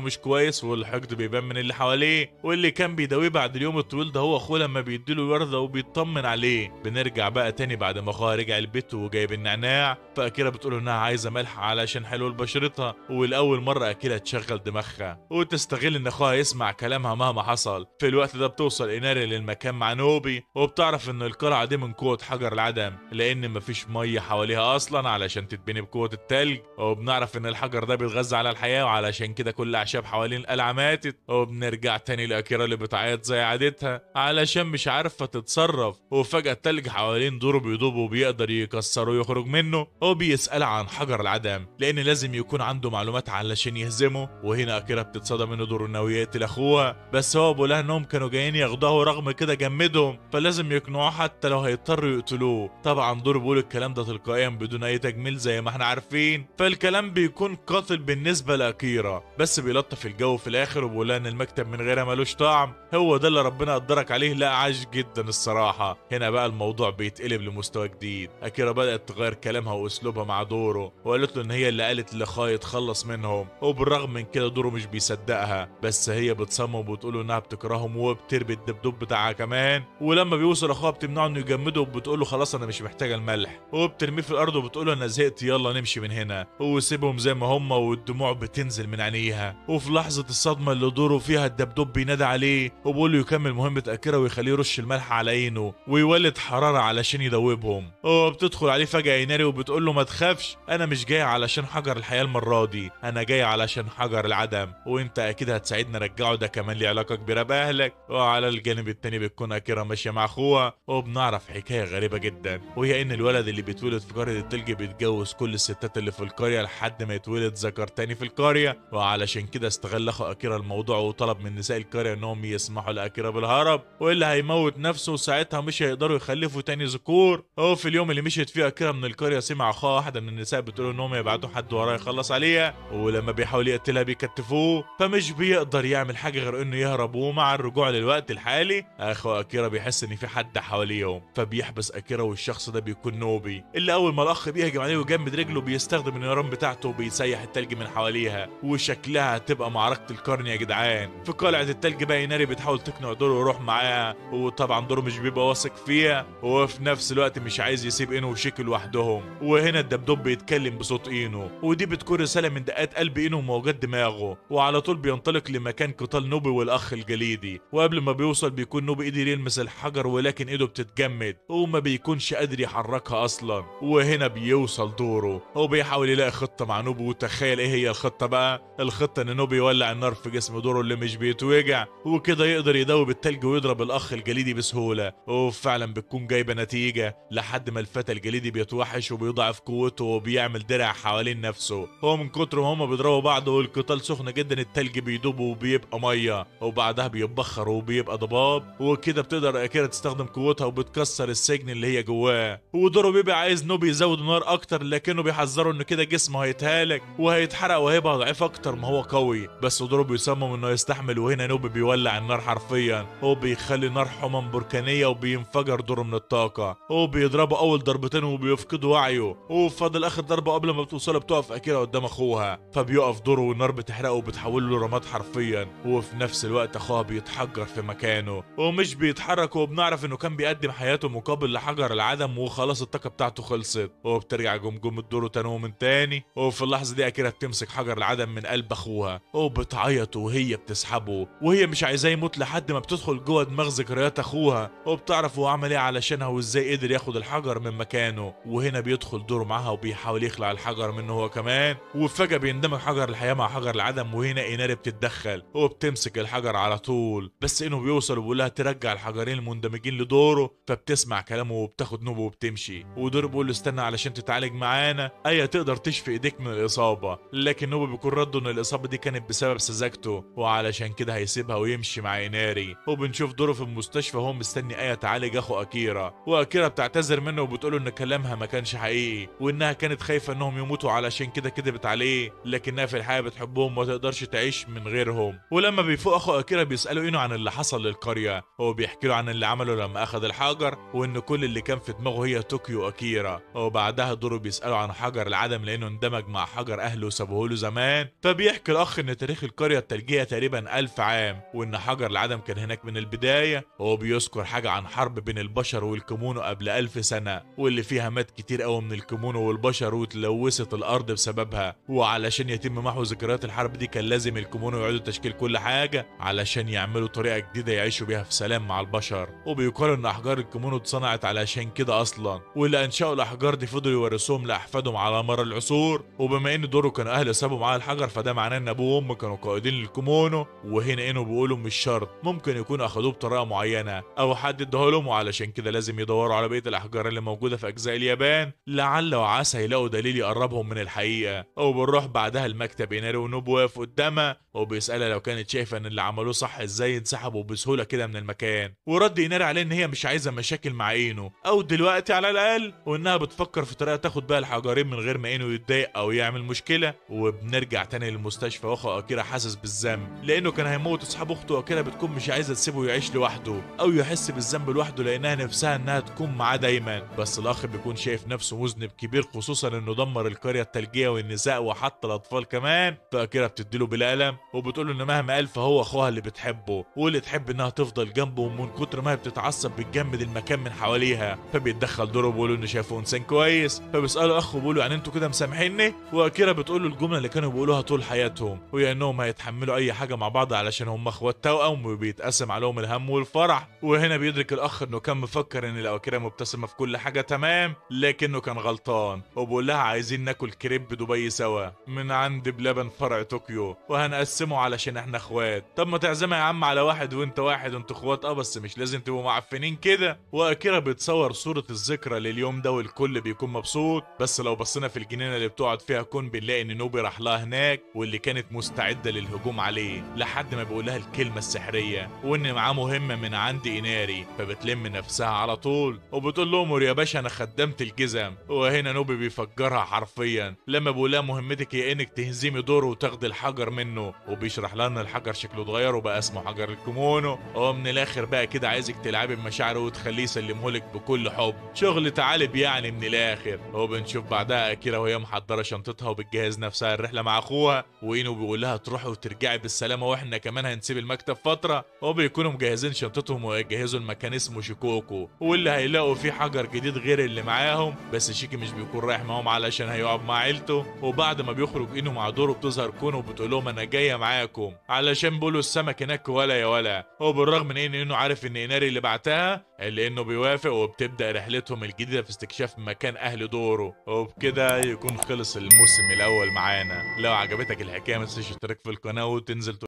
مش كويس، والحقد بيبان من اللي حواليه. واللي كان بيداويه بعد اليوم الطويل ده هو اخوه لما بيديله ورده وبيطمن عليه. بنرجع بقى تاني بعد ما اخوها رجع البيت وجايب النعناع، فاكيرا بتقول انها عايزه ملح علشان حلو لبشرتها، والاول مره اكيرا تشغل دماغها وتستغل ان اخوها يسمع كلامها مهما حصل. في الوقت ده بتوصل ايناري للمكان مع نوبي، وبتعرف ان القلعه دي من قوه حجر العدم، لان مفيش ميه حواليها اصلا علشان تتبني بقوه التلج. وبنعرف ان الحجر ده بيتغذى على الحياه، وعلشان كده كل اعشاب حوالين القلعه ماتت. وبنرجع تاني لاكيرا اللي بتعيط زي عادتها علشان مش عارفه تتصرف، وفجاه التلج حوالين دوره بيدوب وبيقدر يكسره ويخرج منه. هو بيسأل عن حجر العدم لان لازم يكون عنده معلومات علشان يهزمه، وهنا اكيرا بتتصدم ان دوره ناوي يقتل اخوها، بس هو بيقولها انهم كانوا جايين ياخدوه رغم كده جمدهم، فلازم يقنعوه حتى لو هيضطروا يقتلوه. طبعا دوره بيقول الكلام ده تلقائيا بدون اي تجميل زي ما احنا عارفين، فالكلام بيكون قاتل بالنسبه لاكيرا، بس بيلطف الجو في الاخر وبيقولها ان المكتب من غيرها ملوش طعم، هو ده اللي ربنا قدرك عليه. لا عاش جدا الصراحه. هنا بقى الموضوع بيتقلب لمستوى جديد، اكيرا بدات تغير كلامها واسلوبها مع دوره، وقالت له ان هي اللي قالت لاخوها يتخلص منهم، وبالرغم من كده دوره مش بيصدقها، بس هي بتصمم وبتقول انها بتكرههم وبتربي الدبدوب بتاعها كمان. ولما بيوصل اخوها بتمنعه انه يجمده وبتقول له خلاص انا مش محتاجه الملح، وبترميه في الارض وبتقول له انا زهقت يلا نمشي من هنا، وسيبهم زي ما هم، والدموع بتنزل من عينيها. وفي لحظه الصدمه اللي دوره فيها الدبدوب بينادى عليه وبيقول له يكمل مهمه اكيرا ويخليه يرش الملح على عينه ويولد حراره علشان يدوبهم. وبتدخل عليه فجاه ايناري وبتقول له ما تخافش، انا مش جاي علشان حجر الحياه المره دي، انا جاي علشان حجر العدم، وانت اكيد هتساعدنا نرجعه، ده كمان ليه علاقه كبيره باهلك. وعلى الجانب التاني بتكون اكيرا ماشيه مع اخوها، وبنعرف حكايه غريبه جدا، وهي ان الولد اللي بيتولد في قريه التلج بيتجوز كل الستات اللي في القريه لحد ما يتولد ذكر تاني في القريه. وعلشان كده استغل اخو اكيرا الموضوع وطلب من نساء القريه انهم يسمحوا لاكيرا بالهرب، واللي هيموت نفسه وساعتها مش هيقدروا يخلفوا تاني ذكور. هو في اليوم اللي مشيت فيه اكيرا من القريه سمع اخوها واحده من النساء بتقول انهم يبعتوا حد وراه يخلص عليها، ولما بيحاول يقتلها بيكتفوه، فمش بيقدر يعمل حاجه غير انه يهرب. ومع الرجوع للوقت الحالي اخو اكيرا بيحس ان في حد حواليهم، فبيحبس اكيرا، والشخص ده بيكون نوبي اللي اول ما الاخ بيهجم عليه ويجمد رجله بيستخدم النيران بتاعته وبيسيح التلج من حواليها، وشكلها هتبقى معركه القرن يا جدعان. في قلعه التلج بقى ايناري بتحاول تقنع دوره يروح معاها، وطبعا دوره مش بيبقى واثق فيها، وفي نفس الوقت مش عايز يسيب اينو وشيكي لوحدهم. وهنا الدبدوب بيتكلم بصوت اينو، ودي بتكون رساله من دقات قلب اينو وموجات دماغه، وعلى طول بينطلق لمكان قتال نوبي والاخ الجليدي. وقبل ما بيوصل بيكون نوبي قدر يلمس الحجر، ولكن ايده بتتجمد وما بيكونش قادر يحركها اصلا. وهنا بيوصل دوره وبيحاول يلاقي خطه مع نوبي، وتخيل ايه هي الخطه بقى؟ الخطه ان نوبي يولع النار في جسم دوره اللي مش بيتوجع، وكده يقدر يدوب التلج ويضرب الاخ الجليدي بسهوله. وفعلا بتكون جايبه نتيجه لحد ما الفتى الجليدي بيتوحش وبيضعف قوته وبيعمل درع حوالين نفسه. هو من كتر ما هما بيضربوا بعض والقتال سخن جدا التلج بيدوب وبيبقى ميه، وبعدها بيتبخر وبيبقى ضباب، وكده بتقدر اكيرا تستخدم قوتها وبتكسر السجن اللي هي جواه. ودوره بيبقى عايز نوبي يزود النار اكتر، لكنه بيحذره ان كده جسمه هيتهالك وهيتحرق وهيبقى ضعيف اكتر ما هو قوي. بس دوره بيصمم انه يستحمل، وهنا نوبي بيولع النار حرفيا، هو بيخلي نار حمم بركانيه وبينفجر دوره من الطاقه. هو بيضربه اول ضربتين وبيفقد وعيه، وفضل اخر ضربه قبل ما بتوصله بتقف اكيرا قدام اخوها، فبيقف دوره والنار بتحرقه وبتحوله لرماد حرفيا. وفي نفس الوقت اخوها بيتحجر في مكانه ومش بيتحرك، وبنعرف انه كان بيقدم حياته مقابل لحجر العدم، وخلاص الطاقه بتاعته خلصت. وبترجع جمجمة دوره تاني من تاني، وفي اللحظه دي اكيرا بتمسك حجر العدم من قلب اخوها وبتعيط وهي بتسحبه، وهي مش عايزاه يموت لحد ما بتدخل جوه دماغ ذكريات اخوها، وبتعرف هو عمل ايه علشانها وازاي قدر ياخد الحجر من مكانه. وهنا بيدخل دوره معاها وبيحاول يخلع الحجر منه هو كمان، وفجأة بيندمج حجر الحياة مع حجر العدم. وهنا ايناري بتتدخل وبتمسك الحجر على طول، بس انه بيوصل وبيقول لها ترجع الحجرين المندمجين لدوره، فبتسمع كلامه وبتاخد نوبه وبتمشي. ودور بيقول له استنى علشان تتعالج معانا، ايا تقدر تشفي ايديك من الاصابه. لكن نوبه بيكون رده ان الاصابه دي كانت بسبب سذاجته، وعلشان كده هيسيبها ويمشي مع ايناري. وبنشوف دوره في المستشفى وهو مستني ايا تعالج اخو اكيرا، واكيرا بتعتذر منه وبتقول ان كلامها ما كانش حقيقي، وانها كانت خايفه انهم يموتوا علشان كده كدبت عليه، لكنها في الحقيقه بتحبهم وما تقدرش تعيش من غيرهم. ولما بيفوق اخو اكيرا بيسالوا اينو عن اللي حصل للقريه، هو بيحكي له عن اللي عمله لما اخذ الحجر، وان كل اللي كان في دماغه هي طوكيو واكيرا. وبعدها دوره بيساله عن حجر العدم لانه اندمج مع حجر اهله وسابوه له زمان. فبيحكي الاخ ان تاريخ القريه الثلجيه تقريبا 1000 عام، وان حجر العدم كان هناك من البدايه. وهو بيذكر حاجه عن حرب بين البشر والكمونو قبل 1000 سنه، واللي فيها مات كتير قوي من الكمونو والبشر وتلوثت الارض بسببها. وعلشان يتم محو ذكريات الحرب دي كان لازم الكمونو يعيدوا تشكيل كل حاجه علشان يعملوا طريقه جديده يعيشوا بيها في سلام مع البشر. وبيقال ان احجار الكمونو اتصنعت علشان كده اصلا، واللي انشأوا الاحجار دي فضلوا يورثوهم لاحفادهم على مر العصور. وبما ان دورو كان اهل سابوا معاه الحجر، فده معناه ان ابوه وامه كانوا قائدين للكمونو. وهنا انه بيقولوا مش شرط، ممكن يكونوا اخدوه بطريقه معينه او حد اداه لهم، وعلشان كده لازم يدوروا على بقيه الاحجار اللي موجوده في اجزاء اليابان، لعل وعسى يلاقوا دليل يقربهم من الحقيقه. وبنروح بعدها المكتب ايناري ونوبو واقف قدامها وبيسالها لو كانت شايفه ان اللي عملوه صح ازاي انسحبوا بسهوله كده من المكان. ورد ايناري عليه ان هي مش عايزه مشاكل مع اينو، او دلوقتي على الاقل، وانها بتفكر في طريقه تاخد بيها الحجرين من غير ما اينو يتضايق او يعمل مشكله. وبنرجع تاني للمستشفى واخو اكيرا حاسس بالذنب لانه كان هيموت اصحاب اخته، واكيرا بتكون مش عايزه تسيبه يعيش لوحده او يحس بالذنب لوحده لانها نفسها انها تكون معاه دايما. بس الاخ بيكون شايف نفسه مذنب كبير، خصوصا انه دمر القريه الثلجيه والنساء وحتى الاطفال كمان. فاكيرا بتديله بالقلم وبتقول له ان مهما قال فهو اخوها اللي بتحبه واللي تحب انها تفضل جنبه، ومن كتر ما هي بتتعصب بتجمد المكان من حواليها. فبيتدخل دوره وبيقول له انه شايفه انسان كويس. فبيساله اخو بيقول له يعني انتوا كده مسامحيني؟ واكيرا بتقول له الجمله اللي كانوا بيقولوها طول حياتهم، وهي انهم هيتحملوا اي حاجه مع بعض علشان هم اخوات توأم وبيتقسم عليهم الهم والفرح. وهنا بيدرك الاخ انه كان مفكر ان لو اكيرا مبتسمه في كل حاجه تمام، لكنه كان غلطان. وبقول لها عايزين ناكل كريب دبي سوا من عند بلبن فرع طوكيو، وهنقسمه علشان احنا اخوات. طب ما تعزمها يا عم على واحد وانت واحد، انتوا اخوات بس مش لازم تبقوا معفنين كده. واكيرا بتصور صوره الذكرى لليوم ده والكل بيكون مبسوط. بس لو بصينا في الجنينه اللي بتقعد فيها كون بنلاقي ان نوبي راح لها هناك، واللي كانت مستعده للهجوم عليه لحد ما بيقول لها الكلمه السحريه وان معاه مهمه من عند ايناري. فبتلم نفسها على طول وبتقول له امر يا باشا انا خدمت الجزم. وهنا نوبي بيفجرها حرفيا لما بيقول لها مهمتك هي انك تهزمي دوره وتاخدي الحجر منه، وبيشرح لها ان الحجر شكله اتغير وبقى اسمه حجر الكيمونو. هو من الاخر بقى كده عايزك تلعبي بمشاعره وتخليه يسلمهولك بكل حب، شغل تعالب يعني من الاخر. هو بنشوف بعدها اكيرا وهي محضره شنطتها وبتجهز نفسها الرحله مع اخوها، واينو بيقول لها تروحي وترجعي بالسلامه واحنا كمان هنسيب المكتب فتره. وبيكونوا مجهزين شنطتهم ويجهزوا المكان اسمه شيكوكو، واللي هيلاقوا فيه حجر جديد غير اللي معاهم. بس شيكي مش بيكون رايح معاهم علشان هيقعد مع عيلته. وبعد ما بيخرج اينو مع دوره بتظهر كونو وبتقول لهم انا جايه معاكم علشان بيقولوا السمك هناك ولا يا ولا. هو بالرغم من انه عارف ان ايناري اللي بعتها الا انه بيوافق، وبتبدا رحلتهم الجديده في استكشاف مكان اهل دوره. وبكده يكون خلص الموسم الاول معانا. لو عجبتك الحكايه ما تنساش تشترك في القناه وتنزل